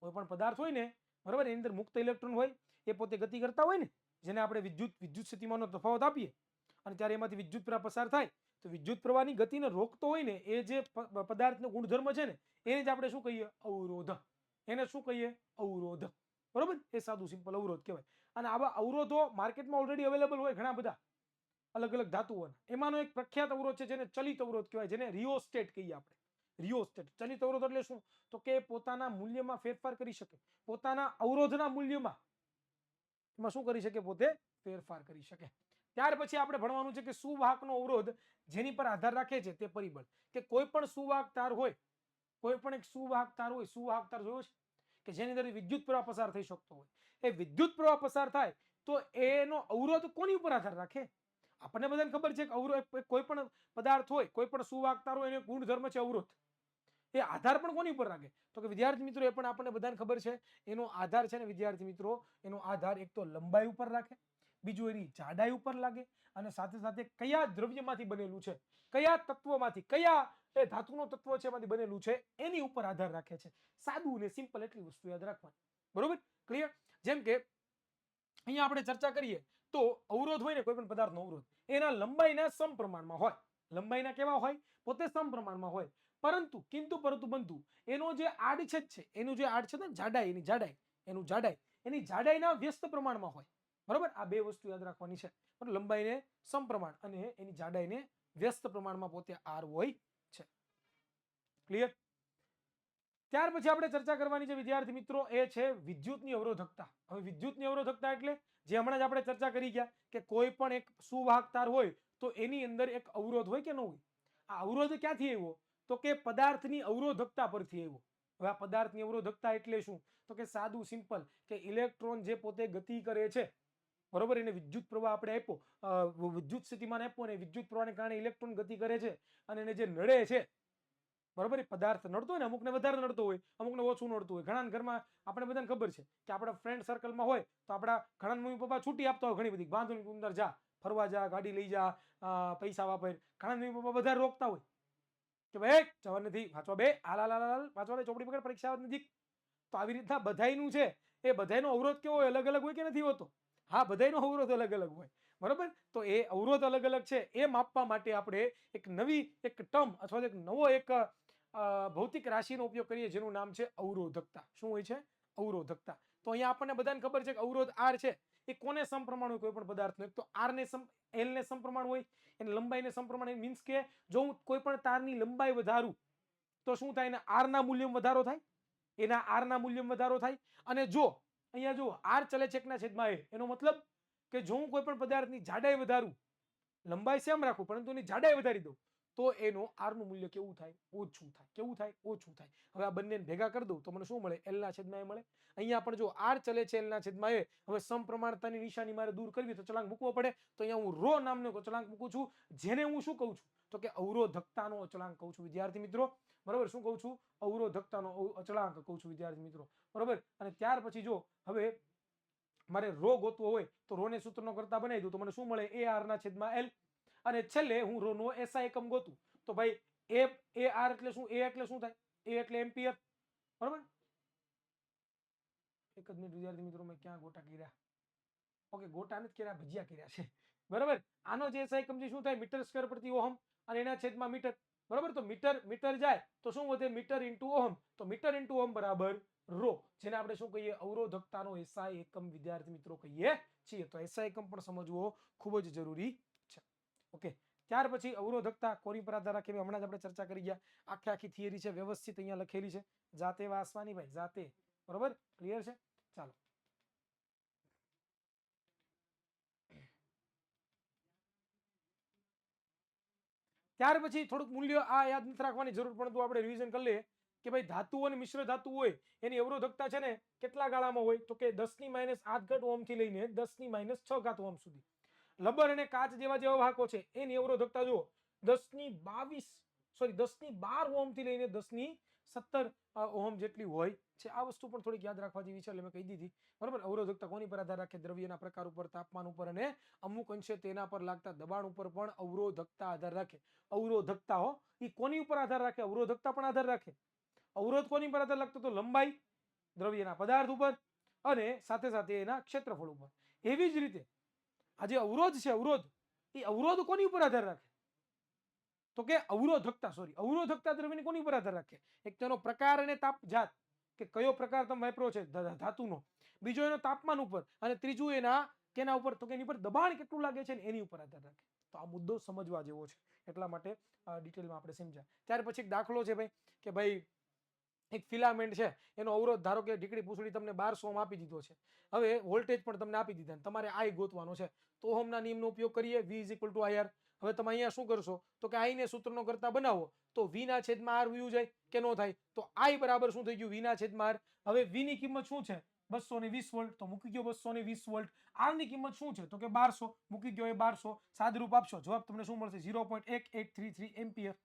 કોઈ પણ પદાર્થ હોય ને, બરાબર, એની અંદર મુક્ત ઇલેક્ટ્રોન હોય, એ પોતે ગતિ કરતા હોય ને, જેને આપણે વિદ્યુત સ્થિતિમાનનો તફાવત આપીએ અને ત્યારે એમાંથી વિદ્યુત પ્રવાહ પસાર થાય, તો વિદ્યુત પ્રવાહની ગતિને રોકતો હોય ને એ જે પદાર્થનો ગુણધર્મ છે ને એને જ આપણે શું કહીએ અવરોધ. એને શું કહીએ અવરોધ, બરોબર. એ સાદું સિમ્પલ અવરોધ કહેવાય. અને આવા અવરોધો માર્કેટમાં ઓલરેડી અવેલેબલ હોય ઘણા બધા અલગ અલગ ધાતુઓના. એમાંનો એક પ્રખ્યાત અવરોધ છે જેને ચલિત અવરોધ કહેવાય, જેને રિયોસ્ટેટ કહીએ આપણે. રિયોસ્ટેટ. ચલિત અવરોધ એટલે શું તો કે પોતાના મૂલ્યમાં ફેરફાર કરી શકે, પોતાના અવરોધના મૂલ્યમાં એમાં શું કરી શકે, પોતે ફેરફાર કરી શકે. ત્યાર પછી આપણે ભણવાનું છે કે સુવાહકનો અવરોધ જેની પર આધાર રાખે છે તે પરિબળ. કે કોઈ પણ સુવાહક તાર હોય, કોઈ પણ એક સુવાહક તાર હોય, સુવાહક તાર જોયો છે કે જેની અંદર વિદ્યુત પ્રવાહ પસાર થઈ શકતો હોય, એ વિદ્યુત પ્રવાહ પસાર થાય તો એનો અવરોધ કોની ઉપર આધાર રાખે. આપણને બધાને ખબર છે કે અવરોધ કોઈ પણ પદાર્થ હોય, કોઈ પણ સુવાહક તાર હોય, એનો ગુણધર્મ છે અવરોધ. એ આધાર પણ કોની ઉપર રાખે તો કે વિદ્યાર્થી મિત્રો, એ પણ આપણને બધાને ખબર છે. એનો આધાર છે ને વિદ્યાર્થી મિત્રો, એનો આધાર એક તો લંબાઈ ઉપર રાખે, બીજું એની જાડાઈ ઉપર લાગે, અને સાથે સાથે કયા દ્રવ્યમાંથી બનેલું છે, કયા તત્વમાંથી, કયા એ ધાતુનો તત્વ છે એમાંથી બનેલું છે એની ઉપર આધાર રાખે છે. સાદું ને સિમ્પલ એટલી વસ્તુ યાદ રાખવાની, બરોબર. ક્લિયર. જેમ કે અહીંયા આપણે ચર્ચા કરીએ તો અવરોધ હોય ને, કોઈ પણ પદાર્થનો અવરોધ એના લંબાઈના સમપ્રમાણમાં હોય. લંબાઈના કેવા હોય, પોતે સમપ્રમાણમાં હોય. પરંતુ પરંતુ એનો જે આડછેદ છે, એનું જે આડછેદ ને જાડાઈ, એની જાડાઈ, એની જાડાઈના વ્યસ્ત પ્રમાણમાં હોય, બરોબર. આ બે વસ્તુ યાદ રાખવાની છે. લંબાઈને સમપ્રમાણ અને એની જાડાઈને વ્યસ્ત પ્રમાણમાં પોતે R હોય છે. ક્લિયર. ત્યાર પછી આપણે ચર્ચા કરવાની છે વિદ્યાર્થી મિત્રો, એ છે વિદ્યુતની અવરોધકતા. હવે વિદ્યુતની અવરોધકતા એટલે જે હમણાં જ આપણે ચર્ચા કરી ગયા કે કોઈ પણ એક સુવાહક તાર હોય તો એની અંદર એક અવરોધ હોય કે ન હોય. આ અવરોધ ક્યાંથી આવ્યો તો કે પદાર્થની અવરોધકતા પરથી આવ્યો. હવે આ પદાર્થની અવરોધકતા એટલે શું તો કે સાદું સિમ્પલ કે ઇલેક્ટ્રોન જે પોતે ગતિ કરે છે, બરોબર, એને વિદ્યુત પ્રવાહ આપણે આપ્યો, વિદ્યુત સ્થિતિમાન આપ્યો, અને વિદ્યુત પ્રવાહને કારણે ઇલેક્ટ્રોન ગતિ કરે છે, અને એને જે નડે છે, બરોબર, એ પદાર્થ નડતો હોય ને, અમુકને વધારે નડતો હોય, અમુકને ઓછું નડતું હોય. ઘણા ઘરમાં આપણે બધાને ખબર છે કે આપણા ફ્રેન્ડ સર્કલમાં હોય તો આપણા ઘણા મમ્મી પપ્પા છૂટી આપતા હોય ઘણી બધી, વાંધો નહીં, અંદર જા, ફરવા જા, ગાડી લઈ જા, પૈસા વાપર. ઘણા મમ્મી પપ્પા વધારે રોકતા હોય, કે ભાઈ જવા નથી, વાંચવા બે, હાલ વાંચવા બે, ચોપડી પકડ, પરીક્ષા નજીક. તો આવી રીતના બધાયનું છે એ બધાયનો અવરોધ કેવો હોય, અલગ અલગ હોય કે નથી હોતો? હા, બધાયનો અવરોધ અલગ અલગ હોય, બરોબર. તો એ અવરોધ અલગ અલગ છે એ માપવા માટે આપણે એક નવી એક ટર્મ અથવા એક નવો એક ભૌતિક રાશિનો ઉપયોગ કરીએ જેનું નામ છે અવરોધકતા. શું હોય છે? અવરોધકતા. તો અહીંયા આપણને બધાને ખબર છે કે અવરોધ આર છે એ કોને સમપ્રમાણ હોય કોઈ પણ પદાર્થનો? એક તો આર ને એલ ને સમપ્રમાણ હોય, એને લંબાઈને સમપ્રમાણ. મીન્સ કે જો હું કોઈ પણ તારની લંબાઈ વધારું તો શું થાય? એના આર ના મૂલ્યમાં વધારો થાય, એના આર ના મૂલ્યમાં વધારો થાય. અને જો અહીંયા જો આર ચલે છે એકના છેદમાં એ, એનો મતલબ કે જો હું કોઈ પણ પદાર્થની જાડાઈ વધારું, લંબાઈ સેમ રાખું પરંતુ એની જાડાઈ વધારી દઉં તો એનો આર નું મૂલ્ય કેવું થાય? ઓછું થાય. કેવું થાય? ઓછું થાય. હવે આ બંને ભેગા કરી દઉં તો મને શું મળે? એલ ના છેદમાં એ મળે. અહીંયા પણ જો આર ચલે છે એલ ના છેદમાં એ, હવે સમપ્રમાણતાની નિશાની મારે દૂર કરવી તો ચલાંક મૂકવો પડે. તો અહીંયા હું રો નામનો ચલાંક મૂકું છું, જેને હું શું કહું છું? તો કે અવરોધકતાનો અચળાંક કહું છું વિદ્યાર્થી મિત્રો. બરોબર, શું કહું છું? અવરોધકતાનો અચળાંક કહું છું વિદ્યાર્થી મિત્રો. બરોબર. અને ત્યાર પછી જો હવે મારે રો ગોતવો હોય તો રો ને સૂત્રનો કરતા બનાવી દઉં તો મને શું મળે? એ આર ના છેદમાં એલ. અને છેલ્લે હું રો નો એસઆઈ એકમ ગોતું તો ભાઈ એ આર એટલે શું? એ એટલે શું થાય? એ એટલે એમ્પિયર. બરોબર. એક જ મિનિટ વિદ્યાર્થી મિત્રો, મેં ક્યાં ગોટા કર્યા? ઓકે, ગોટા નથી કર્યા, ભજીયા કર્યા છે. બરાબર. આનો જે એસઆઈ એકમ શું થાય? મીટર સ્ક્વેર પ્રતિ ઓહમ અને એના છેદમાં મીટર. બરાબર. તો મીટર જાય તો શું વધે? Metre into ohm. તો મીટર ઇન્ટુ ઓહમ બરાબર રો, જેને આપણે શું કહીએ? અવરોધકતાનો એસઆઈ એકમ વિદ્યાર્થી મિત્રો કહીએ છીએ. તો એસઆઈ એકમ પણ સમજવો ખૂબ જ જરૂરી છે. ઓકે. ત્યાર પછી અવરોધકતા કોની પર આધાર રાખે? હમણાં જ આપણે ચર્ચા કરી ગયા. આખી થિયરી છે, વ્યવસ્થિત અહીંયા લખેલી છે. જાતે વાસવાની ભાઈ, જાતે. બરોબર, ક્લિયર છે? ચાલો. ત્યાર પછી થોડુંક મૂલ્ય આ યાદ નથી રાખવાની જરૂર, પરંતુ આપણે રિવિઝન કરી લઈએ કે ભાઈ ધાતુઓ અને મિશ્ર ધાતુ હોય એની અવરોધકતા છે ને કેટલા ગાળામાં હોય? તો કે 10⁻8 ઓહમ થી લઈને 10⁻6 ઓહમ સુધી. લબર અને કાચ જેવા જેવા વાહકો છે એની અવરોધકતા જો 10⁻12 ઓહમ થી લઈને 10⁻17 ઓહમ જેટલી હોય છે. આ વસ્તુ પણ થોડીક યાદ રાખવા જેવી છે, એટલે મેં કહી દીધી. બરોબર. અવરોધકતા કોની પર આધાર રાખે? દ્રવ્યના પ્રકાર ઉપર, તાપમાન ઉપર અને અમુક અંશે તેના પર લાગતા દબાણ ઉપર પણ અવરોધકતા આધાર રાખે. અવરોધકતા હો, એ કોની ઉપર આધાર રાખે? અવરોધકતા પણ આધાર રાખે. અવરોધ કોની પર આધાર લાગતો? તો લંબાઈ, દ્રવ્યના પદાર્થ ઉપર અને સાથે સાથે એના ક્ષેત્રફળ ઉપર. એવી જ રીતે આ જે અવરોધ છે, અવરોધ, એ અવરોધ કોની ઉપર આધાર રાખે? તો કે અવરોધકતા દ્રવ્યની કોની ઉપર આધાર રાખે? એક તેનો પ્રકાર અને તાપ જાત, કે કયો પ્રકાર તમે વાપરો છે ધાતુનો, બીજો એનો તાપમાન ઉપર, અને ત્રીજું એના કેના ઉપર? તો કે એની પર દબાણ કેટલું લાગે છે એની ઉપર આધાર રાખે. તો આ મુદ્દો સમજવા જેવો છે, એટલા માટે ડિટેલમાં આપણે સમજ્યા. ત્યાર પછી એક દાખલો છે ભાઈ, કે ભાઈ એક ફિલામેન્ટ છે એનો અવરોધ ધારો કે ઢીકડી પૂછડી તમને 1200 ઓહમ આપી દીધો છે. હવે વોલ્ટેજ પણ તમને આપી દીધા, તમારે આઈ ગોતવાનો છે. તો ઓહમના નિયમનો ઉપયોગ કરીએ, V = IR. હવે તમે અહીંયા શું કરશો? તો કે આઈ ને સૂત્રનો કરતા બનાવો તો V ના છેદમાં R વયું જાય કે નો થાય? તો I બરાબર શું થઈ ગયું? V ના છેદમાં R. હવે V ની કિંમત શું છે? 220 વોલ્ટ, તો મૂકી ગયો 220 વોલ્ટ. R ની કિંમત શું છે? તો કે 1200, મૂકી ગયો એ 1200. સાદુરૂપ આપશો, જવાબ તમને શું મળશે? 0.1833 એમ્પિયર.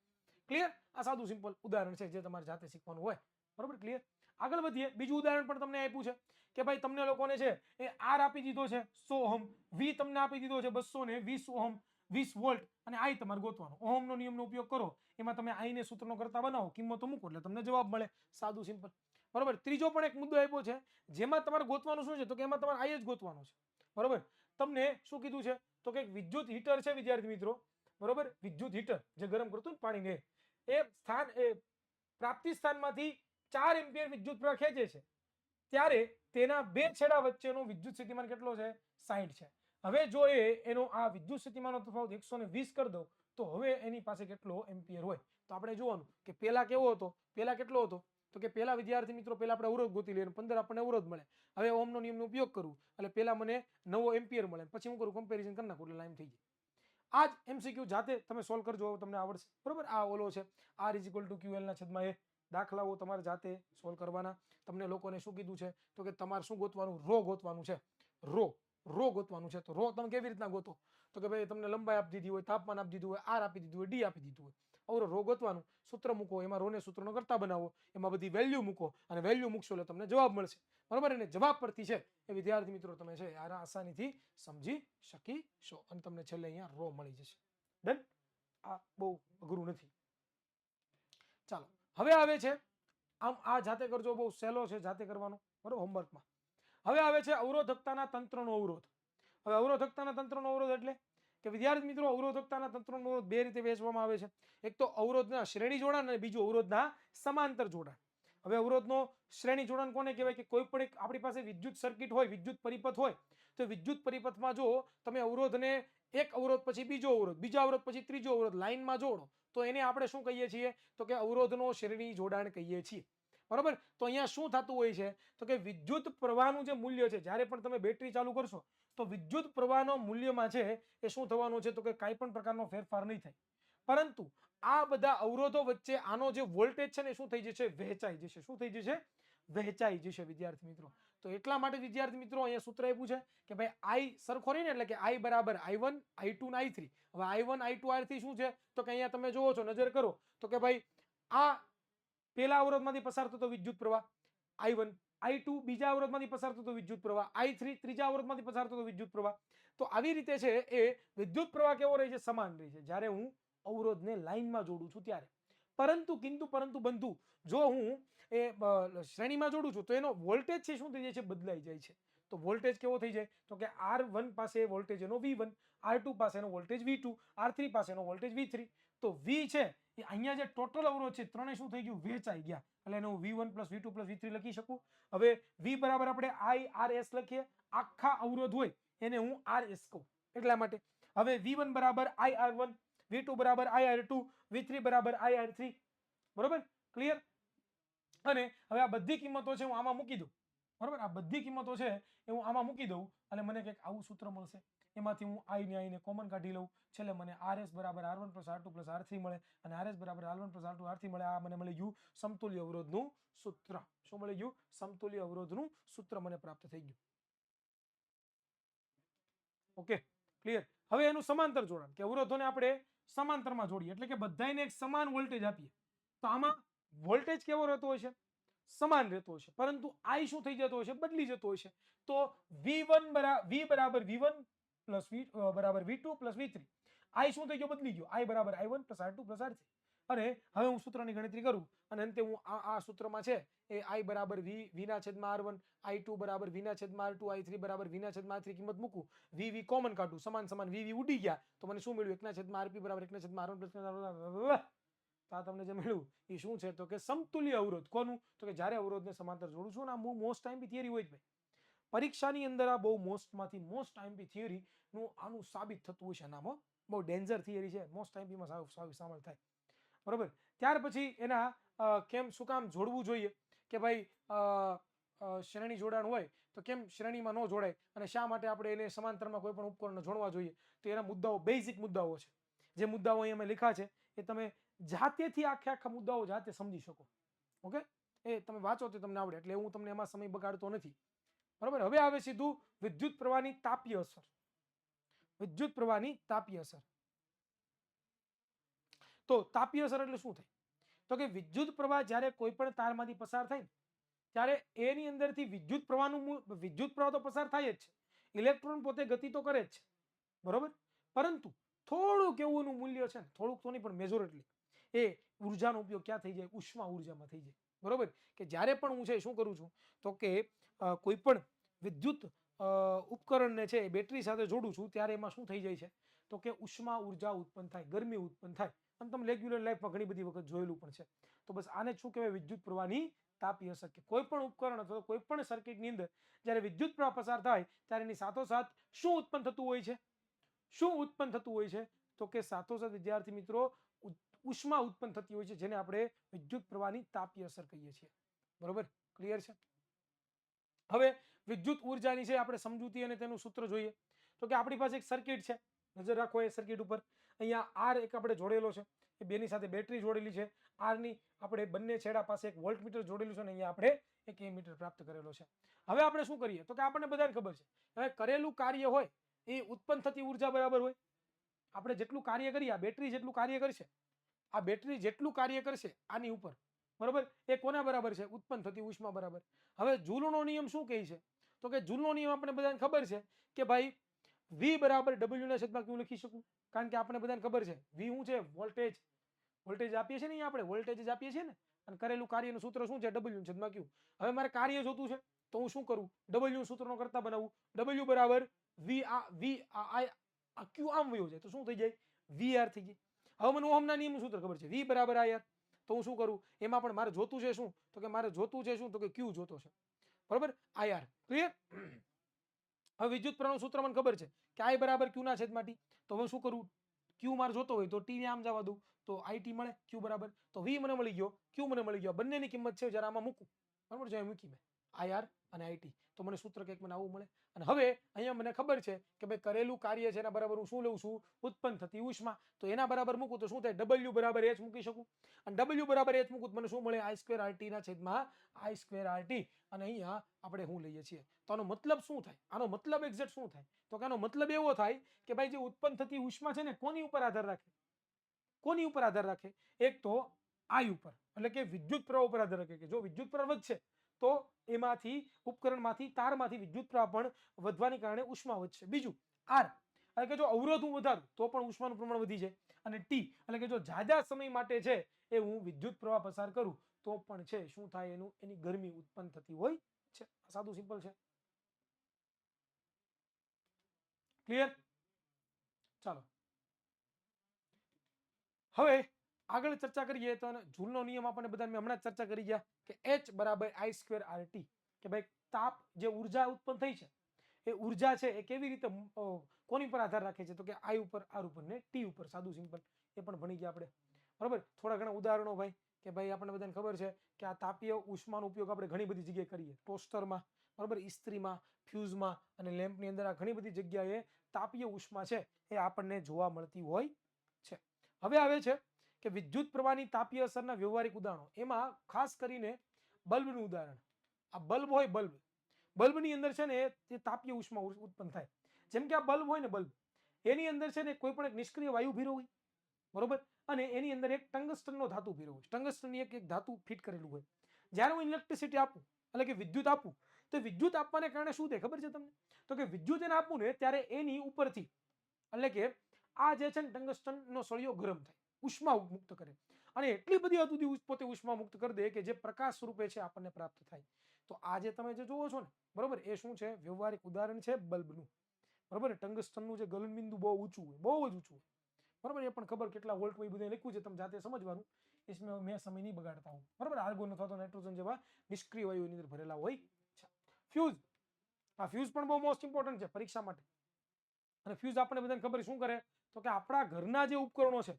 ક્લિયર? આ સાદું સિમ્પલ ઉદાહરણ છે જે તમારે જાતે શીખવાનું હોય. બરોબર, ક્લિયર? આગળ વધીએ. બીજું ઉદાહરણ પણ તમને આપ્યું છે કે ભાઈ તમને લોકોને છે એ R આપી દીધો છે 100 ઓહમ, V તમને આપી દીધો છે 220 ઓહમ, 20 વોલ્ટ, અને I તમારે ગોતવાનો. ઓહમનો નિયમનો ઉપયોગ કરો, એમાં તમે I ને સૂત્રનો કરતા બનાવો, કિંમતો મૂકો એટલે તમને જવાબ મળે. સાદું સિમ્પલ. બરોબર. ત્રીજો પણ એક મુદ્દો આપ્યો છે જેમાં તમારે ગોતવાનું શું છે? તો કે એમાં તમારે I જ ગોતવાનો છે. બરોબર. તમને શું કીધું છે? તો કે વિદ્યુત હીટર છે વિદ્યાર્થી મિત્રો. બરોબર. વિદ્યુત હીટર જે ગરમ કરતું ને પાણીને, એ સ્થાન એ પ્રાપ્તિ સ્થાનમાંથી 4 એમ્પિયર વિદ્યુત પ્રવાહ ખેંચે છે, ત્યારે તેના બે છેડા વચ્ચેનો વિદ્યુત સ્થિતિમાન કેટલો છે? 60 છે. હવે જો એનો આ વિદ્યુત સ્થિતિમાનનો તફાવત 120 કરી દો તો હવે એની પાસે કેટલો એમ્પિયર હોય? તો આપણે જોવાનું કે પેલા કેવો હતો, પેલા કેટલો હતો? તો કે પેલા વિદ્યાર્થી મિત્રો પેલા આપણે અવરોધ ગોતી લઈએ, 15 આપણને અવરોધ મળે. હવે ઓહમનો નિયમનો ઉપયોગ કરું એટલે પેલા મને 9 એમ્પિયર મળે, પછી હું કરું કમ્પેરિઝન કરી નાખું એટલે લાઈન થઈ જાય. આ જ MCQ જાતે તમે સોલ્વ કરજો, તમને આવડશે. બરોબર. આ ઓલો છે R = QL ના છેદમાં A. દાખલાઓ તમારે જાતે સોલ્વ કરવાના. તમને લોકોને શું કીધું છે? તો કે તમારે શું ગોતવાનું? રો ગોતવાનું છે. રો ગોતવાનું છે. તો રો તમે કેવી રીતના ગોતો? તો કે ભાઈ તમને લંબાઈ આપી દીધી હોય, તાપમાન આપી દીધું હોય, R આપી દીધું હોય, D આપી દીધું હોય. અવરો રો ગોતવાનું, સૂત્ર મૂકો, એમાં રો ને સૂત્રનો કરતા બનાવો, એમાં બધી વેલ્યુ મૂકો, અને વેલ્યુ મૂકશો એટલે તમને જવાબ મળશે. બરોબર. અને જવાબ પરથી છે એ વિદ્યાર્થી મિત્રો તમે છે આસાનીથી સમજી શકીશો, અને તમને છેલ્લે અહીંયા રો મળી જશે. ડન? આ બહુ અઘરું નથી. ચાલો હવે આવે છે, આમ આ જાતે કરજો, બહુ સહેલો છે જાતે કરવાનો, બરોબર, હોમવર્કમાં. હવે આવે છે અવરોધકતાના તંત્રનો અવરોધ. હવે અવરોધકતાના તંત્રનો અવરોધ એટલે કે વિદ્યાર્થી મિત્રો અવરોધકતાના તંત્રનો અવરોધ બે રીતે વહેંચવામાં આવે છે. એક તો અવરોધના શ્રેણી જોડાણ અને બીજું અવરોધના સમાંતર જોડાણ. હવે અવરોધનો શ્રેણી જોડાણ કોને કહેવાય કે કોઈ પણ એક આપણી પાસે વિદ્યુત સર્કિટ હોય, વિદ્યુત પરિપથ હોય, તો વિદ્યુત પરિપથમાં જો તમે અવરોધને એક અવરોધ પછી બીજો અવરોધ, બીજા અવરોધ પછી ત્રીજો અવરોધ લાઇનમાં જોડો તો એને આપણે શું કહીએ છીએ તો કે અવરોધનો શ્રેણી જોડાણ કહીએ છીએ. બરોબર. તો અહીંયા શું થતું હોય છે તો કે વિદ્યુત પ્રવાહનું જે મૂલ્ય છે, જ્યારે પણ તમે બેટરી ચાલુ કરશો તો વિદ્યુત પ્રવાહનો મૂલ્યમાં છે એ શું થવાનું છે તો કે કાંઈ પણ પ્રકારનો ફેરફાર નહીં થાય, પરંતુ આ બધા અવરોધો વચ્ચે આનો જે વોલ્ટેજ છે ને શું થઈ જશે, વહેંચાઈ જશે. શું થઈ જશે, વહેંચાઈ જશે વિદ્યાર્થી મિત્રો. તો એટલા માટે વિદ્યાર્થી મિત્રો અહીંયા સૂત્ર આપ્યું છે કે ભાઈ આઈ સરખો રહે ને, એટલે કે આઈ બરાબર i1 i2 ને i3. હવે i1 i2 i3 શું છે તો કે અહીંયા તમે જોવો છો, નજર કરો તો કે ભાઈ આ પહેલા અવરોધમાંથી પસાર થતો વિદ્યુત પ્રવાહ i1, i2 બીજા અવરોધમાંથી પસાર થતો વિદ્યુત પ્રવાહ, i3 ત્રીજા અવરોધમાંથી પસાર થતો વિદ્યુત પ્રવાહ. તો આવી રીતે છે એ વિદ્યુત પ્રવાહ કેવો રહે છે, સમાન રહે છે જ્યારે હું અવરોધને લાઇનમાં જોડું છું ત્યારે. પરંતુ બંધુ જો હું એ શ્રેણીમાં જોડું છું તો એનો વોલ્ટેજ છે શું થઈ જાય છે, બદલાઈ જાય છે. તો વોલ્ટેજ કેવો થઈ જાય તો કે R1 પાસે વોલ્ટેજ એનો V1, R2 પાસેનો voltage V2, R3 પાસેનો voltage V3. તો V છે એ અહીંયા જે ટોટલ અવરોધ છે ત્રણે શું થઈ ગયું, વહેંચાઈ ગયા. એટલે એને હું V1 + V2 + V3 લખી શકું. હવે V બરાબર આપણે IRS લખીએ, આખા અવરોધ હોય એને હું RS કહું એટલા માટે. હવે V1 બરાબર IR1, V2 બરાબર IR2, V3 બરાબર IR3. બરોબર, ક્લિયર. અને હવે આ બધી કિંમતો છે હું આમાં મૂકી દઉં. બરોબર, આ બધી કિંમતો છે એ હું આમાં મૂકી દઉં અને મને કંઈક આવું સૂત્ર મળશે. એમાંથી હું આઈને કોમન કાઢી લઉં, છેલ્લે મને RS બરાબર R1 + R2 + R3 મળે અને RS બરાબર R1 + R2 R3 મળે. આ મને મળી ગયું સમતુલ્ય અવરોધનું સૂત્ર. શું મળી ગયું, સમતુલ્ય અવરોધનું સૂત્ર મને પ્રાપ્ત થઈ ગયું. Okay, clear. હવે એનું સમાંતર જોડાણ કે અવરોધોને આપણે સમાંતરમાં જોડીએ એટલે કે બધાને એક સમાન વોલ્ટેજ આપીએ તો આમાં વોલ્ટેજ કેવો રહેતો હોય છે, સમાન રહેતો હોય છે, પરંતુ I શું થઈ જતો હોય છે, બદલી જતો હોય છે. તો V1 V બરાબર V1 + V બરાબર V2 + V3. I શું થઈ ગયો, બદલી ગયો. I બરાબર I1 + R2 + R3. અને હવે હું સૂત્રની ગણતરી કરું અને અંતે હું આ સૂત્રમાં છે એ I બરાબર V/R1, I2 બરાબર V/R2, I3 બરાબર V/R3 કિંમત મૂકું, V કોમન કાઢું, સમાન સમાન V ઉડી ગયા તો મને શું મળ્યું, 1/RP બરાબર 1/R1 + આ તમને જે મળ્યું એ શું છે તો કે સમતુલ્ય અવરોધ. કોનું તો કે જ્યારે અવરોધને સમાંતર જોડું છું. અને આ મોસ્ટ ટાઈમ થિયરી હોય જ ભાઈ, પરીક્ષાની અંદર આ બહુ મોસ્ટમાંથી મોસ્ટ ટાઈમ થિયરી નું આનું સાબિત થતું હોય છે. નામ બહુ ડેન્જર થિયરી છે, મોસ્ટ ટાઈમમાં સામેલ થાય. બરોબર. ત્યાર પછી એના કેમ શું કામ જોડવું જોઈએ કે ભાઈ શ્રેણી જોડાણ હોય તો કેમ શ્રેણીમાં ન જોડાય અને શા માટે આપણે એને સમાંતરમાં કોઈ પણ ઉપકરણને જોડવા જોઈએ, તો એના મુદ્દાઓ, બેઝિક મુદ્દાઓ છે. જે મુદ્દાઓ અહીંયા મેં લખ્યા છે એ તમે જાતેથી આખા મુદ્દાઓ જાતે સમજી શકો. ઓકે, એ તમે વાંચો તો તમને આવડે, એટલે હું તમને એમાં સમય બગાડતો નથી. બરોબર. હવે આવે સીધું વિદ્યુત પ્રવાહની તાપીય અસર. વિદ્યુત પ્રવાહની તાપીય અસર. તો તાપીય અસર એટલે શું થાય તો કે વિદ્યુત પ્રવાહ જ્યારે કોઈ પણ તારમાંથી પસાર થાય ત્યારે એની અંદરથી વિદ્યુત પ્રવાહ તો પસાર થાય જ છે, ઇલેક્ટ્રોન પોતે ગતિ તો કરે જ છે. બરોબર. પરંતુ થોડુંક એવું એનું મૂલ્ય છે ને, થોડુંક તો નહીં પણ મેજોરિટલી એ ઉર્જાનો ઉપયોગ ક્યાં થઈ જાય, ઉષ્મા ઉર્જામાં થઈ જાય. બરોબર. કે જ્યારે પણ હું છે શું કરું છું તો કે કોઈ પણ વિદ્યુત ઉપકરણને છે બેટરી સાથે જોડું છું ત્યારે એમાં શું થઈ જાય છે તો કે ઉષ્મા ઉર્જા ઉત્પન્ન થાય, ગરમી ઉત્પન્ન થાય. અને તમે રેગ્યુલર લાઈફમાં ઘણી બધી વખત જોયેલું પણ છે. તો બસ આને શું કહેવાય, વિદ્યુત પ્રવાહની તાપીય અસર. કે કોઈ પણ ઉપકરણ અથવા કોઈ પણ સર્કિટની અંદર જ્યારે વિદ્યુત પ્રવાહ પસાર થાય ત્યારે એની સાથોસાથ શું ઉત્પન્ન થતું હોય છે, શું ઉત્પન્ન થતું હોય છે તો કે સાથોસાથ વિદ્યાર્થી મિત્રો ઉષ્મા ઉત્પન્ન થતી હોય છે, જેને આપણે વિદ્યુત પ્રવાહની તાપીય અસર કહીએ છીએ. બરોબર, ક્લિયર છે. હવે વિદ્યુત ઉર્જાની છે આપણે સમજૂતી અને તેનું સૂત્ર જોઈએ તો કે આપણી પાસે એક સર્કિટ છે, નજર રાખો એ સર્કિટ ઉપર. અહીંયા R એક આપણે જોડેલો છે, એ બેની સાથે બેટરી જોડેલી છે. R ની આપણે બંને છેડા પાસે એક વોલ્ટમીટર જોડેલું છે અને અહીંયા આપણે એક એમીટર પ્રાપ્ત કરેલો છે. હવે આપણે શું કરીએ તો કે આપણને બધાને ખબર છે હવે કરેલું કાર્ય હોય એ ઉત્પન્ન થતી ઉર્જા બરાબર હોય. આપણે જેટલું કાર્ય કરીએ, આ બેટરી જેટલું કાર્ય કરશે, આ બેટરી જેટલું કાર્ય કરશે આની ઉપર, બરોબર, એ કોના બરાબર છે, ઉત્પન્ન થતી ઉષ્મા બરાબર. હવે જૂલનો નિયમ શું કહે છે તો કે જૂલનો નિયમ આપણે બધાને ખબર છે કે ભાઈ V બરાબર W/Q લખી શકું, કારણ કે આપણે બધાને ખબર છે V શું છે, વોલ્ટેજ. વોલ્ટેજ આપીએ છીએ ને અહીંયા આપણે વોલ્ટેજ જ આપીએ છીએ ને, અને કરેલું કાર્યનું સૂત્ર શું છે? W છેદમાં Q. હવે મારે કાર્ય જોતું છે તો હું શું કરું? W સૂત્રનો કરતા બનાવું. W બરાબર Q આમ વયો જાય તો શું થઈ જાય? VR થઈ જાય. હવે મને ઓહમના નિયમનું સૂત્ર ખબર છે, V બરાબર IR. તો હું શું કરું? એમાં પણ મારે જોતું છે શું? તો કે મારે જોતું છે શું? તો કે Q જોતો છે. બરાબર? IR. ક્લિયર? હવે વિદ્યુત પ્રવાહનું સૂત્ર મને ખબર છે કે I બરાબર Q ના છેદમાં T. તો હવે શું કરું? Q મારે જોતો હોય તો T ને આમ જવા દઉં તો IT મળે Q બરાબર. તો V મને મળી ગયો, Q મને મળી ગયો. બંનેની કિંમત છે જ્યારે આમાં મૂકું. બરાબર છે? મૂકી મેં IR અને IT. તો મને સૂત્ર કંઈક મને આવું મળે. અને હવે અહીંયા મને ખબર છે કે ભાઈ કરેલું કાર્ય છે એના બરાબર હું શું લઉં છું? ઉત્પન્ન થતી ઉષ્મા. તો એના બરાબર મૂકું તો શું થાય? W બરાબર H મૂકી શકું. અને W બરાબર H મૂકું તો મને શું મળે? I2RT ના છેદમાં I2RT. અને અહીંયા આપણે શું લઈએ છીએ? તો આનો મતલબ શું થાય? આનો મતલબ એક્ઝેક્ટ શું થાય? તો કે આનો મતલબ એવો થાય કે ભાઈ જે ઉત્પન્ન થતી ઉષ્મા છે ને કોની ઉપર આધાર રાખે? કોની ઉપર આધાર રાખે? એક તો I ઉપર, એટલે કે વિદ્યુત પ્રવાહ ઉપર આધાર રાખે કે જો વિદ્યુત પ્રવાહ વધશે તો એમાંથી ઉપકરણમાંથી તારમાંથી વિદ્યુત પ્રવાહ પણ વધવાને કારણે ઉષ્મા વધશે. બીજું R, એટલે કે જો અવરોધ હું વધારું તો પણ ઉષ્માનું પ્રમાણ વધી જાય. અને T, એટલે કે જો જાજા સમય માટે છે એ હું વિદ્યુત પ્રવાહ પસાર કરું તો પણ છે શું થાય? એની ગરમી ઉત્પન્ન થતી હોય છે. સાદું સિમ્પલ છે. ક્લિયર? ચાલો હવે આગળ ચર્ચા કરીએ તો જૂલનો નિયમ આપણને બધાને મેં હમણાં ચર્ચા કરી ગયા કે H બરાબર I2RT, કે ભાઈ તાપ જે ઉર્જા ઉત્પન્ન થઈ છે એ ઉર્જા છે એ કેવી રીતે કોની પર આધાર રાખે છે? તો કે I ઉપર, R ઉપર ને T ઉપર. સાદું સિમ્પલ. એ પણ ભણી ગયા આપણે. બરાબર? થોડા ઘણા ઉદાહરણો ભાઈ કે ભાઈ આપણને બધાને ખબર છે કે આ તાપીય ઉષ્માનો ઉપયોગ આપણે ઘણી બધી જગ્યાએ કરીએ. ટોસ્ટરમાં, બરાબર, ઇસ્ત્રીમાં, ફ્યુઝમાં અને લેમ્પની અંદર આ ઘણી બધી જગ્યાએ તાપીય ઉષ્મા છે એ આપણને જોવા મળતી હોય છે. હવે આવે છે કે વિદ્યુત પ્રવાહની તાપીય અસરના વ્યવહારિક ઉદાહરણો. એમાં ખાસ કરીને બલ્બનું ઉદાહરણ. આ બલ્બ હોય, બલ્બની અંદર છે ને તે તાપીય ઉષ્મા ઉત્પન્ન થાય. જેમ કે આ બલ્બ હોય ને, બલ્બ એની અંદર છે ને કોઈ પણ એક નિષ્ક્રિય વાયુ ભીરો હોય, બરોબર, અને એની અંદર એક ટંગસ્ટનનો ધાતુ ભીરો હોય. ટંગસ્ટનની એક ધાતુ ફિટ કરેલું હોય. જ્યારે હું ઇલેક્ટ્રિસિટી આપું, એટલે કે વિદ્યુત આપું, તો વિદ્યુત આપવાને કારણે શું થાય ખબર છે તમને? તો કે વિદ્યુત એને આપું ને ત્યારે એની ઉપરથી, એટલે કે આ જે છે ને ટંગસ્ટનનો સળિયો ગરમ થાય, ઉષ્મા મુક્ત કરે, અને એટલી બધી હદ સુધી પોતે ઉષ્મા મુક્ત કરી દે કે જે પ્રકાશ સ્વરૂપે છે આપણને પ્રાપ્ત થાય. તો આ જે તમે જે જોવો છો ને, બરોબર, એ શું છે? વ્યવહારિક ઉદાહરણ છે બલ્બનું. બરોબર? ટંગસ્ટનનું જે ગલનબિંદુ બહુ ઊંચું હોય, બહુ જ ઊંચું હોય. બરોબર? એ પણ ખબર કેટલા વોલ્ટ હોય બધું લખ્યું છે, તમે જાતે સમજવાનું. इसमें મેં સમય નહીં બગાડતા હું. બરોબર? આર્ગોન અથવા તો નાઇટ્રોજન જેવા નિષ્ક્રિય વાયુઓની અંદર ભરેલા હોય છે. ફ્યુઝ, આ ફ્યુઝ પણ બહુ મોસ્ટ ઇમ્પોર્ટન્ટ છે પરીક્ષા માટે. અને ફ્યુઝ આપણને બધાને ખબર શું કરે? તો કે આપણા ઘરના જે ઉપકરણો છે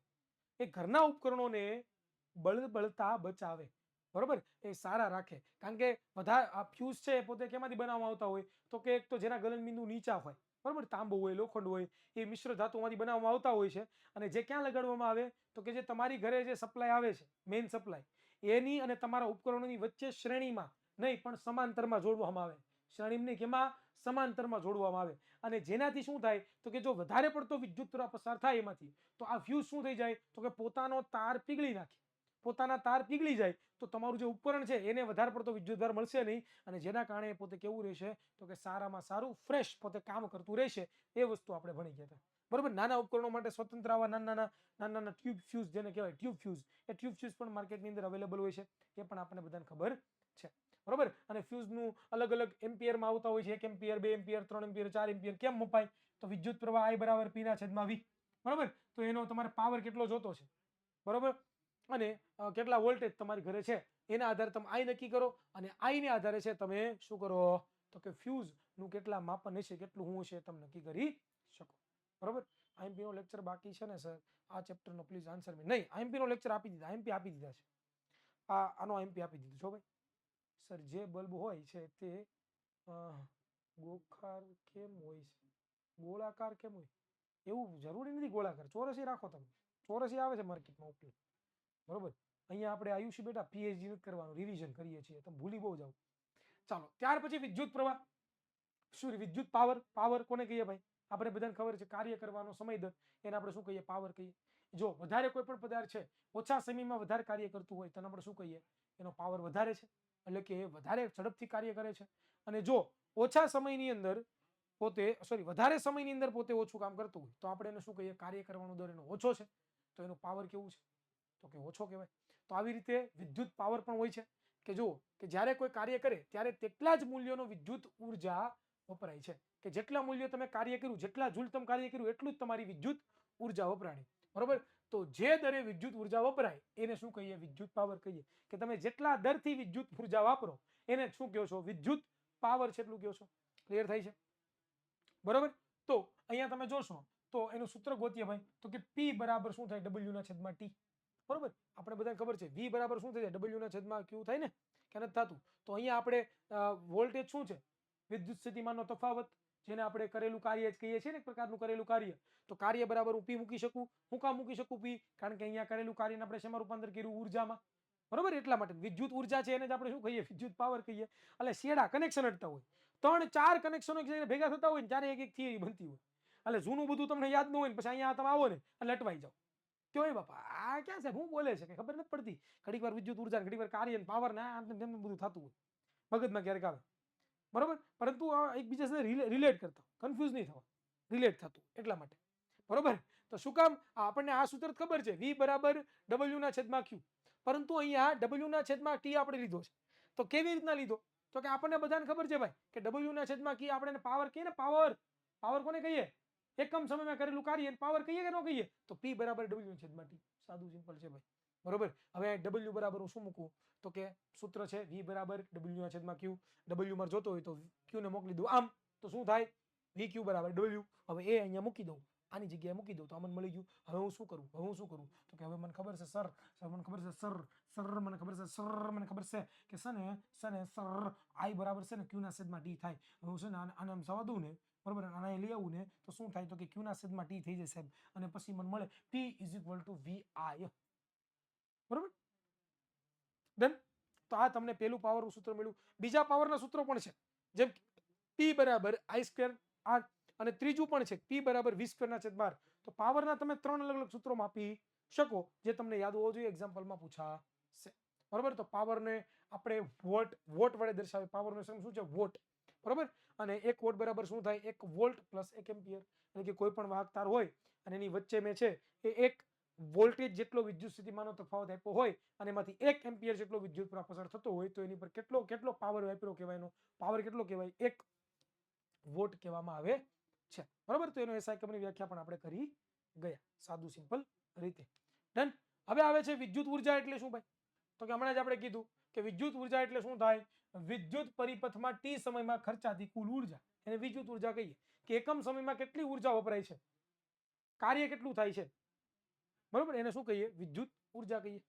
એ ઘરના ઉપકરણોને બળતા બચાવે. બરોબર? એ સારા રાખે. કારણ કે બધા આ ફ્યુઝ છે પોતે કેમાંથી બનાવવામાં આવતા હોય? તો કે એક તો જેના ગલનબિંદુ નીચા હોય, બરોબર, તાંબુ હોય, લોખંડ હોય, એ મિશ્ર ધાતુમાંથી બનાવવામાં આવતા હોય છે. અને જે ક્યાં લગાડવામાં આવે? તો કે જે તમારી ઘરે જે સપ્લાય આવે છે, મેઇન સપ્લાય, એની અને તમારા ઉપકરણોની વચ્ચે શ્રેણીમાં નહીં પણ સમાંતરમાં જોડવામાં આવે. શ્રેણીની કેમાં? સમાંતરમાં જોડવામાં આવે. અને જેનાથી શું થાય? તો કે જો વધારે પડતો વિદ્યુત પ્રવાહ પસાર થાય એમાંથી, તો આ ફ્યુઝ શું થઈ જાય? તો કે પોતાનો તાર પીગળી નાખે. પોતાના તાર પીગળી જાય તો તમારું જે ઉપકરણ છે એને વધારે પડતો વિદ્યુતભાર મળશે નહીં, અને જેના કારણે પોતે કેવું રહેશે? તો કે સારામાં સારું ફ્રેશ પોતે કામ કરતું રહેશે. એ વસ્તુ આપણે ભણી ગયા હતા. બરોબર? નાના ઉપકરણો માટે સ્વતંત્ર આવા નાના ટ્યુબ ફ્યુઝ, જેને કહેવાય ટ્યુબ ફ્યુઝ, એ ટ્યુબ ફ્યુઝ પણ માર્કેટની અંદર અવેલેબલ હોય છે. એ પણ આપણને બધાને ખબર છે. બરોબર? અને ફ્યુઝનું અલગ અલગ એમ્પિયરમાં આવતા હોય છે. 1 એમ્પિયર, 2 એમ્પિયર, 3 એમ્પિયર, 4 એમ્પિયર. કેમ મપાય? તો વિદ્યુત પ્રવાહ I બરાબર P ના છેદમાં V. બરોબર? તો એનો તમારે પાવર કેટલો જોતો છે, બરોબર, અને કેટલા વોલ્ટેજ તમારી ઘરે છે એના આધારે તમે I નક્કી કરો. અને I ને આધારે છે તમે શું કરો? તો કે ફ્યુઝ નું કેટલા માપન હશે, કેટલું હું હશે, તમે નક્કી કરી શકો. બરોબર? આઈએમપી નો લેક્ચર બાકી છે ને સર? આ ચેપ્ટર નો પ્લીઝ આન્સર મી. નહીં, આઈએમપી નો લેક્ચર આપી દીધા, આઈએમપી આપી દીધા છે. આનો આઈએમપી આપી દીધું છો ભાઈ. સર જે બલ્બ હોય છે તે ગોખાર કેમ હોય છે? ગોળાકાર કેમ હોય? એવું જરૂરી નથી ગોળાકાર, ચોરસી રાખો તમે. ચોરસી આવે છે માર્કેટમાં ઉપયોગ. બરોબર? અહીંયા આપણે આયુષી બેટા પીએચડી નથી કરવાનું, રિવિઝન કરીએ છીએ, તમે ભૂલી બહુ જાવ. ચાલો, ત્યાર પછી વિદ્યુત પ્રવાહ. શું? વિદ્યુત પાવર. પાવર કોને કહીએ ભાઈ? આપણે બધાને ખબર છે કાર્ય કરવાનો સમય દર, એને આપણે શું કહીએ? પાવર કહીએ. જો વધારે કોઈ પણ પદાર્થ છે ઓછા સમયમાં વધારે કાર્ય કરતું હોય તો આપણે શું કહીએ? એનો પાવર વધારે છે, એટલે કે વધારે ઝડપથી કાર્ય કરે છે. અને જો ઓછા સમયની અંદર પોતે, સોરી, વધારે સમયની અંદર પોતે ઓછું કામ કરતું હોય તો આપણે એને શું કહીએ? કાર્ય કરવાનો દર એનો ઓછો છે, તો એનો પાવર કેવું છે? તો કે ઓછો કહેવાય. તો આવી રીતે વિદ્યુત પાવર પણ હોય છે કે જો કે જ્યારે કોઈ કાર્ય કરે ત્યારે તેટલા જ મૂલ્યનો વિદ્યુત ઉર્જા વપરાય છે, કે જેટલા મૂલ્ય તમે કાર્ય કર્યું, જેટલા જૂલ તમે કાર્ય કર્યું એટલું જ તમારી વિદ્યુત ઉર્જા વપરાણી. બરોબર. તો જે દરે વિદ્યુત ઉર્જા વપરાય એને શું કહીએ? વિદ્યુત પાવર કહીએ. કે તમે જેટલા દરથી વિદ્યુત ઉર્જા વાપરો એને શું કહો છો? વિદ્યુત પાવર છે એટલું કહો છો. ક્લિયર થાય છે? બરોબર. તો અહીંયા તમે જોશો તો એનું સૂત્ર ગોતીએ ભાઈ, તો કે P બરાબર શું થાય? W ના છેદમાં T. બરોબર. આપણે બધાને ખબર છે V બરાબર શું થાય? W ના છેદમાં Q થાય ને, કે નથી થતું? તો અહીંયા આપણે વોલ્ટેજ શું છે? વિદ્યુત સ્થિતિમાનનો તફાવત, જેને આપણે કરેલું કાર્ય જ કહીએ છીએ ને, એક પ્રકારનું કરેલું કાર્ય. તો કાર્ય બરાબર હું P મૂકી શકું. હું કામ મૂકી શકું P? કારણ કે અહીંયા કરેલું કાર્યને આપણે શેમાં રૂપાંતર કર્યું? ઉર્જામાં. બરોબર. એટલા માટે વિદ્યુત ઉર્જા છે એને જ આપણે શું કહીએ? વિદ્યુત પાવર કહીએ. એટલે શેડા કનેક્શન અડતા હોય, 3-4 કનેક્શનો ભેગા થતા હોય ને ત્યારે એક થિયરી બનતી હોય. એટલે જૂનું બધું તમને યાદ ન હોય ને પછી અહીંયા તમે આવો ને એટલે અટવાઈ જાઓ. ક્યો એ બાપા આ ક્યાં છે? હું બોલે છે કે ખબર નથી પડતી. ઘડીક વાર વિદ્યુત ઉર્જા, ઘડીક વાર કાર્ય ને પાવર ને આમ તેમ બધું થતું હોય મગજમાં ક્યારેક આવે. બરોબર. પરંતુ એકબીજા સાથે રિલેટ કરતા, કન્ફ્યુઝ નહીં થવા, રિલેટ થતું એટલા માટે. બરોબર. તો શું કામ? આપણને આ સૂત્ર ખબર છે, V બરાબર W ના છેદમાં Q. પરંતુ અહીંયા W ના છેદમાં T આપણે લીધો છે. તો કેવી રીતના લીધો? તો કે આપણને બધાને ખબર છે ભાઈ કે W ના છેદમાં Q આપણે પાવર કહીએ ને, પાવર. પાવર કોને કહીએ? એકમ સમયમાં કરેલું કાર્ય પાવર કહીએ કે ન કહીએ? તો P બરાબર W ના છેદમાં T. સાદું સિમ્પલ છે ભાઈ. બરોબર. હવે W બરાબર હું શું મૂકું? તો કે સૂત્ર છે V બરાબર W ના છેદમાં Q. W માં જોતો હોય તો Q ને મોકલી દઉં આમ, તો શું થાય? VQ બરાબર W. હવે એ અહીંયા મૂકી દઉં, આની જગ્યાએ મૂકી દઉં તો આ મને મળી ગયું. હવે હું શું કરું? તો કે હવે મને ખબર છે સર, મને ખબર છે સર, મને ખબર છે સર, મને ખબર છે કે સર I બરાબર છે ને Q ના છેદમાં T થાય. હવે હું છે ને આને આમ જવા દઉં ને, બરોબર, આને લઈ આવું ને તો શું થાય? તો કે Q ના છેદમાં T થઈ જાય સાહેબ, અને પછી મને મળે P = VI. બરોબર. ડન. તો આ તમને પેલું પાવરનું સૂત્ર મળ્યું. બીજા પાવરના સૂત્રો પણ છે, જેમ P બરાબર I² R, અને ત્રીજું પણ છે P બરાબર V² ના છેદમાં R. તો પાવરના તમે 3 અલગ અલગ સૂત્રોમાં આપી શકો, જે તમને યાદ હોવો જોઈએ, એક્ઝામ્પલમાં પૂછાશે. બરોબર. તો પાવરને આપણે વોટ વડે દર્શાવે. પાવરનો શું છે? વોટ. બરોબર. અને 1 વોટ બરાબર શું થાય? 1 વોલ્ટ + 1 એમ્પિયર. એટલે કે કોઈ પણ વાહક તાર હોય અને એની વચ્ચે મેં છે એ 1 વોલ્ટેજ જેટલો વિદ્યુત સ્થિતિમાનનો તફાવત આપ્યો હોય અને એમાંથી 1 એમ્પિયર જેટલો વિદ્યુત પ્રવાહ પસાર થતો હોય તો એની પર કેટલો પાવર વાપર્યો કહેવાય? એનો પાવર કેટલો કહેવાય? 1 વોટ કહેવામાં આવે છે. બરોબર. તો એનો એસઆઈ એકમની વ્યાખ્યા પણ આપણે કરી ગયા, સાદું સિમ્પલ રીતે. ડન. હવે આવે છે વિદ્યુત ઉર્જા એટલે શું ભાઈ? તો કે હમણાં જ આપણે કીધું કે વિદ્યુત ઉર્જા એટલે શું થાય? વિદ્યુત પરિપથમાં T સમયમાં ખર્ચાતી કુલ ઉર્જા, એને વિદ્યુત ઉર્જા કહીએ. કે એકમ સમયમાં કેટલી ઉર્જા વપરાય છે, કાર્ય કેટલું થાય છે, બરોબર, એને શું કહીએ? વિદ્યુત ઉર્જા કહીએ.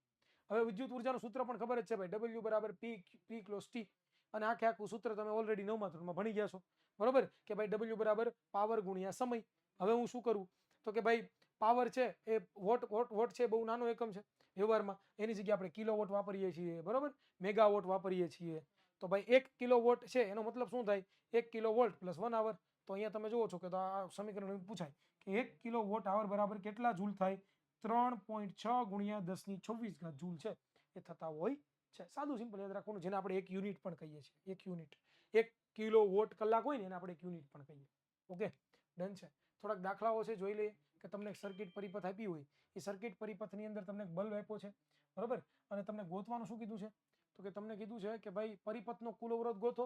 હવે વિદ્યુત ઉર્જાનું સૂત્ર પણ ખબર જ છે ભાઈ, W બરાબર P × T. અને આખે આખું સૂત્ર તમે ઓલરેડી 9મા ધોરણમાં ભણી ગયા છો. બરોબર. કે ભાઈ W બરાબર પાવર ગુણ્યા સમય. હવે હું શું કરું? તો કે ભાઈ પાવર છે એ વોટ છે, બહુ નાનો એકમ છે વ્યવહારમાં. એની જગ્યાએ આપણે કિલોવોટ વાપરીએ છીએ. બરોબર. મેગાવોટ વાપરીએ છીએ. તો ભાઈ 1 કિલોવોટ છે એનો મતલબ શું થાય? 1 કિલોવોલ્ટ + 1 આવર. તો અહીંયા તમે જુઓ છો કે આ સમીકરણ પૂછાય કે 1 કિલોવોટ આવર બરાબર કેટલા જૂલ થાય? 3.6 × 1026 જૂલ છે એ થતા હોય છે. સાદું સિમ્પલ યાદ રાખવાનું, જેને આપણે 1 યુનિટ પણ કહીએ છીએ. 1 યુનિટ, 1 કિલોવોટ કલાક હોય ને એને આપણે 1 યુનિટ પણ કહીએ. ઓકે. ડન છે. થોડાક દાખલાઓ છે, જોઈ લઈએ. કે તમને સર્કિટ પરિપથ આપી હોય, એ સર્કિટ પરિપથની અંદર તમને બલ્બ આપ્યો છે, બરોબર, અને તમને ગોતવાનું શું કીધું છે? તો કે તમને કીધું છે કે ભાઈ પરિપથનો કુલ અવરોધ ગોતો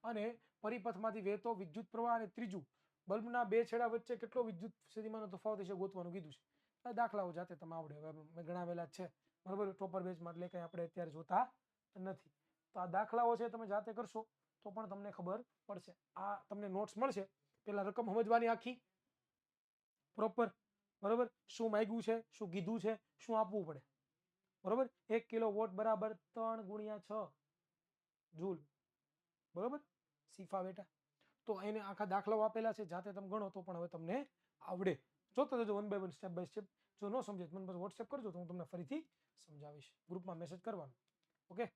અને પરિપથમાંથી વહેતો વિદ્યુત પ્રવાહ, અને ત્રીજું બલ્બના 2 છેડા વચ્ચે કેટલો વિદ્યુત સ્થિતિમાનનો તફાવત છે ગોતવાનું કીધું છે. દાખલાઓ જાતે તમે આવડે, હવે મેં ગણાવેલા છે, બરોબર, ટોપર બેચમાં, એટલે કંઈ આપણે અત્યારે જોતા નથી. તો આ દાખલાઓ છે તમે જાતે કરશો તો પણ તમને ખબર પડશે. આ તમને નોટ્સ મળશે. પેલા રકમ સમજવાની આખી પ્રોપર, બરોબર, શું માંગ્યું છે, શું કીધું છે, શું આપવું પડે, બરોબર. 1 કિલોવોટ બરાબર 3 × 6 જૂલ, બરોબર. શીફા બેટા. તો એને આખા દાખલાઓ આપેલા છે, જાતે તમે ગણો તો પણ હવે તમને આવડે. જોતો જજો 1 બાય 1, સ્ટેપ બાય સ્ટેપ. જો ન સમજે મને બસ વોટ્સએપ કરજો તો હું તમને ફરીથી સમજાવીશ. ગ્રુપમાં મેસેજ કરવાનો. ઓકે.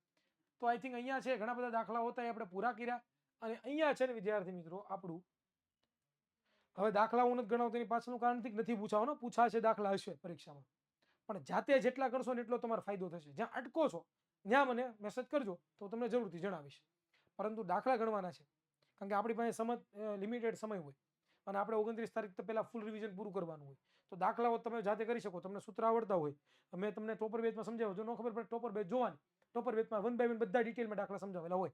તો આઈ થિંક અહીંયા છે ઘણા બધા દાખલાઓ હતા, આપણે પૂરા કર્યા. અને અહીંયા છે ને વિદ્યાર્થી મિત્રો આપણું, હવે દાખલા હું નથી ગણાવતો એની પાછળનું કારણ નથી પૂછાવાનો, પૂછાશે દાખલા હશે પરીક્ષામાં, પણ જાતે જેટલા કરશો ને એટલો તમારો ફાયદો થશે. જ્યાં અટકો છો ત્યાં મને મેસેજ કરજો તો તમને જરૂરથી જણાવીશ. પરંતુ દાખલા ગણવાના છે, કારણ કે આપણી પાસે લિમિટેડ સમય હોય. અને આપણે 29 તારીખ તો પહેલા ફૂલ રિવિઝન પૂરું કરવાનું હોય. તો દાખલાઓ તમે જાતે કરી શકો, તમને સૂત્ર આવડતા હોય. મેં તમને ટોપર બેચમાં સમજાવ્યું, જો ન ખબર પડે ટોપર બેચ જોવાની, ટોપર બેચમાં 1 બાય 1 બધા ડિટેલમાં દાખલા સમજાવેલા હોય,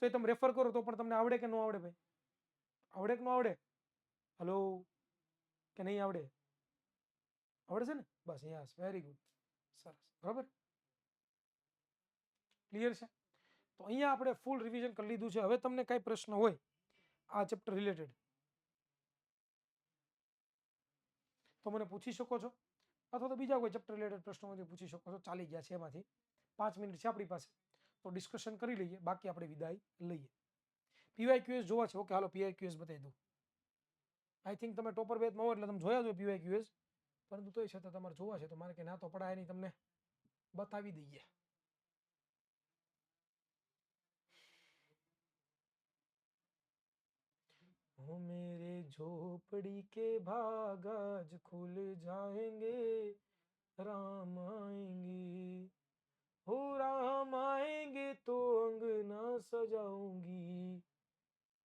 તો એ તમે રેફર કરો તો પણ તમને આવડે કે ન આવડે ભાઈ? આવડે કે ન આવડે? હલો, કે નહીં આવડે? આવડે છે ને? બસ, યસ, વેરી ગુડ, સરસ, બરાબર, ક્લિયર છે? તો અહીંયા આપણે ફૂલ રિવિઝન કરી લીધું છે. હવે તમને કઈ પ્રશ્ન હોય આ ચેપ્ટર રિલેટેડ તો મને પૂછી શકો છો, અથવા તો બીજા કોઈ ચેપ્ટર રિલેટેડ પ્રશ્નો પૂછી શકો છો. ચાલી ગયા છે એમાંથી 5 મિનિટ છે આપણી પાસે, તો ડિસ્કશન કરી લઈએ, બાકી આપણે વિદાય લઈએ. પીવાયક્યુએસ જોવા છે? ઓકે, હાલો પીવાયક્યુએસ બતાવી દઉં. આઈ થિંક તમે ટોપર બેચમાં હો એટલે તમે જોયા છો પીવાયક્યુએસ, પરંતુ તોય છતાં તમારે જોવા છે તો મારે કે ના તો પડાય નહીં, તમને બતાવી દઈએ. हो मेरे झोपड़ी के भाग आज खुल जाएंगे, राम आएंगे, हो राम आएंगे तो अंगना सजाऊंगी,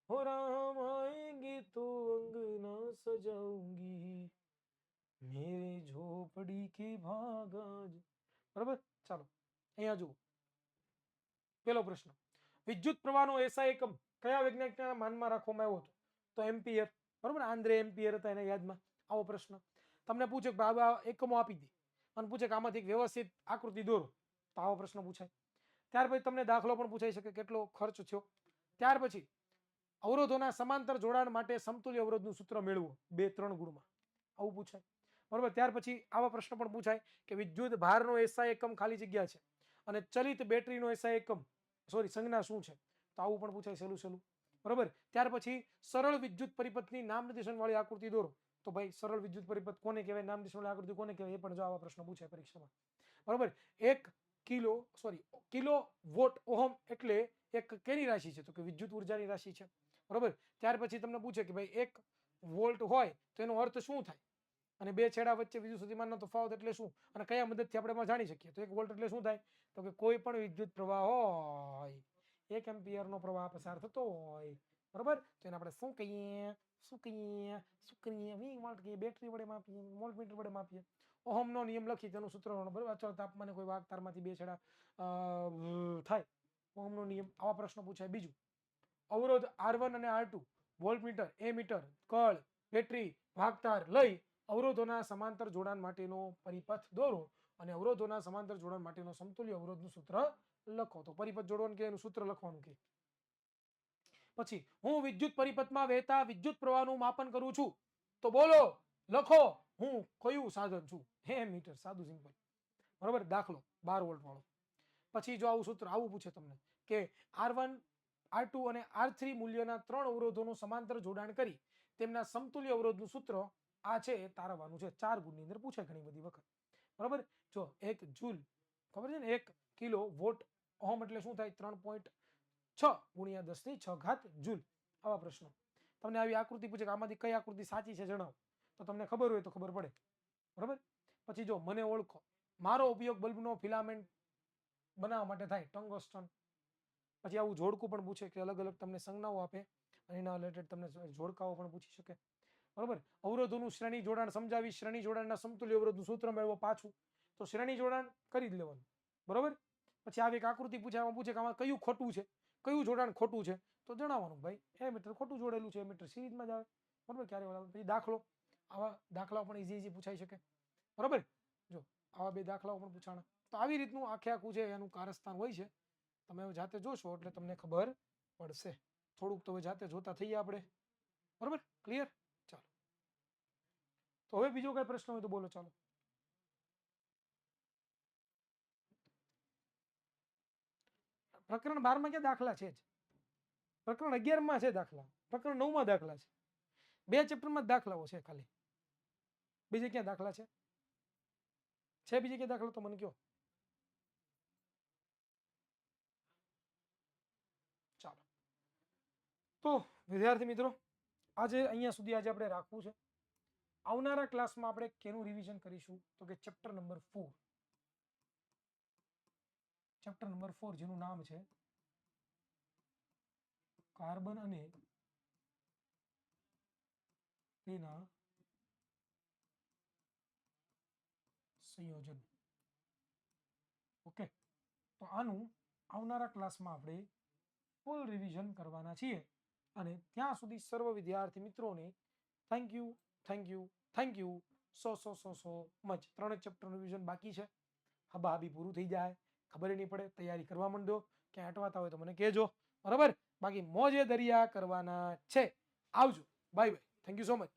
हो राम आएंगे तो अंगना सजाऊंगी, मेरे झोपड़ी के भाग आज. बराबर, ચાલો અહીંયા જુઓ. પહેલો પ્રશ્ન, વિદ્યુત પ્રવાહનો એસઆઈ એકમ કયા વૈજ્ઞાનિકના માનમાં રાખવામાં આવ્યો હતો? તો એમ્પિયર. બરાબર, આંદ્રે એમ્પિયર હતા એના યાદમાં. આવો પ્રશ્ન તમને પૂછે કે આ એકમો આપી દે અને પૂછે કે આમાંથી એક વ્યવસ્થિત આકૃતિ દોરો, તો આવો પ્રશ્ન પૂછાય. ત્યાર પછી તમને દાખલો પણ પૂછાઈ શકે, કેટલો ખર્ચ થયો. ત્યાર પછી અવરોધોના સમાંતર જોડાણ માટે સમતુલ્ય અવરોધનું સૂત્ર મેળવો 2-3 ગુણમાં, આવું પૂછાય. બરાબર, ત્યાર પછી આવા પ્રશ્ન પણ પૂછાય કે વિદ્યુત ભારનો એસઆઈ એકમ ખાલી જગ્યા છે અને ચલિત બેટરીનો એસઆઈ એકમ સંજ્ઞા શું છે, તો આવું પણ પૂછાય સહેલું સહેલું. બરાબર, ત્યાર પછી સરળ વિદ્યુત પરિપથની નામ નિર્દેશન વાળી આકૃતિ દોરો, તો ભાઈ સરળ વિદ્યુત પરિપથ કોને કહેવાય, નામ નિર્દેશન વાળી આકૃતિ કોને કહેવાય, એ પણ જો આવા પ્રશ્ન પૂછાય પરીક્ષામાં. બરાબર, 1 કિલો વોટ ઓહમ એટલે એક કેની રાશિ છે, તો કે વિદ્યુત ઉર્જાની રાશિ છે. બરાબર, ત્યાર પછી તમને પૂછે કે ભાઈ 1 વોલ્ટ હોય તો એનો અર્થ શું થાય, અને બે છેડા વચ્ચે વિદ્યુત સ્થિતિમાનનો તફાવત એટલે શું, અને કયા મદદથી આપણે જાણી શકીએ. તો 1 વોલ્ટ એટલે શું થાય, તો કે કોઈ પણ વિદ્યુત પ્રવાહ હોય, 1 એમ્પિયરનો પ્રવાહ પસાર થતો હોય, બરાબર, તો એને આપણે શું કહીએ, બેટરી વડે માપીએ, વોલ્ટમીટર વડે માપીએ. ઓહમનો નિયમ લખી તેનું સૂત્ર, બરાબર, અચળ તાપમાને કોઈ વાહક તારમાંથી બે છેડા થાય, ઓહમનો નિયમ. આવા પ્રશ્નો પૂછાય. બીજું, અવરોધ R1 અને R2, વોલ્ટમીટર, એમીટર, કળ, બેટરી, વાહક તાર લઈ અવરોધોના સમાંતર જોડાણ માટેનો પરિપથ દોરો અને અવરોધોના સમાંતર જોડાણ માટેનો સમતુલ્ય અવરોધનું સૂત્ર લખો. તો પરિપથ જોડવાનું કે એનું સૂત્ર લખવાનું કે. પછી હું વિદ્યુત પરિપથમાં વહેતા વિદ્યુત પ્રવાહનું માપન કરું છું, તો બોલો, લખો, હું કયું સાધન છું? એમીટર, સાદું સિમ્પલ. બરાબર, દાખલો 12 વોલ્ટ વાળો. પછી જો આવું સૂત્ર આવું પૂછે તમને કે R1, R2 અને R3 મૂલ્યના 3 અવરોધોનું સમાંતર જોડાણ કરી તેમના સમતુલ્ય અવરોધનું સૂત્ર આ છે એ તારવવાનું છે. 4 ગુણની અંદર પૂછે ઘણી બધી વખત. બરાબર, જો 1 જૂલ ખબર છે ને, 1 કિલો વોટ ઓહમ એટલે શું થાય, 3.6 ગુણ્યા 10⁶ જૂલ. આવા પ્રશ્નો તમને આવી આકૃતિ પૂછે કે આમાંથી કઈ આકૃતિ સાચી છે જણાવો, તો તમને ખબર હોય તો ખબર પડે. બરાબર, પછી જો મને ઓળખો, મારો ઉપયોગ બલ્બનો ફિલામેન્ટ બનાવવા માટે થાય, ટંગસ્ટન. પછી આવું જોડકું પણ પૂછે કે અલગ અલગ તમને સંજ્ઞાઓ આપે અને એના રિલેટેડ તમને જોડકાઓ પણ પૂછી શકે. બરાબર, અવરોધોનું શ્રેણી જોડાણ સમજાવી શ્રેણી જોડાણના સમતુલ્ય અવરોધનું સૂત્ર મેળવો પાછું, તો શ્રેણી જોડાણ કરી જ લેવાનું. બરાબર, પછી આવી એક આકૃતિ પૂછે કે આમાં કયું ખોટું છે, કયું જોડાણ ખોટું છે, તો જણાવવાનું ભાઈ એમીટર ખોટું જોડેલું છે, એમીટર સિરીઝમાં જ આવે. બરાબર, ક્યારે પછી દાખલો, આવા દાખલાઓ પણ ઈઝી પૂછાઈ શકે. બરાબર, જો આવા બે દાખલાઓ પણ પૂછાણા. તો આવી રીતનું આખું છે એનું કારસ્તાન હોય છે. તમે જાતે જોશો એટલે તમને ખબર પડશે. થોડુંક તો જાતે જોતા થઈએ આપણે. બરાબર, ક્લિયર? ચાલો, તો હવે બીજો કઈ પ્રશ્ન હોય તો બોલો. ચાલો, પ્રકરણ 12 માં ક્યાં દાખલા છે જ, પ્રકરણ 11 માં છે દાખલા, પ્રકરણ 9 માં દાખલા છે, 2 ચેપ્ટરમાં દાખલાઓ છે ખાલી. બીજે ક્યાં દાખલા છે? બીજે ક્યાં દાખલા તો મને કયો. ચાલો, તો વિદ્યાર્થી મિત્રો આજે અહીંયા સુધી આપણે રાખવું છે. આવનારા ક્લાસમાં આપણે કેનું રિવિઝન કરીશું, તો કે ચેપ્ટર નંબર 4, ચેપ્ટર નંબર 4 જેનું નામ છે કાર્બન અને તેના સંયોજન. ઓકે, તો આનું આવનારા ક્લાસમાં આપણે ફૂલ રિવિઝન કરવાના છીએ. અને ત્યાં સુધી સર્વ વિદ્યાર્થી મિત્રોને thank you, thank you, thank you so much. 3 ચેપ્ટરનું રિવિઝન બાકી છે. હબાહબી પૂરું થઈ જાય, ખબર નહીં પડે, તૈયારી કરવા માંડો. ક્યાંય અટવાતા હોય તો મને કહેજો, બરાબર? બાકી મોજે દરિયા કરવાના છે. આવજો, bye bye, thank you so much.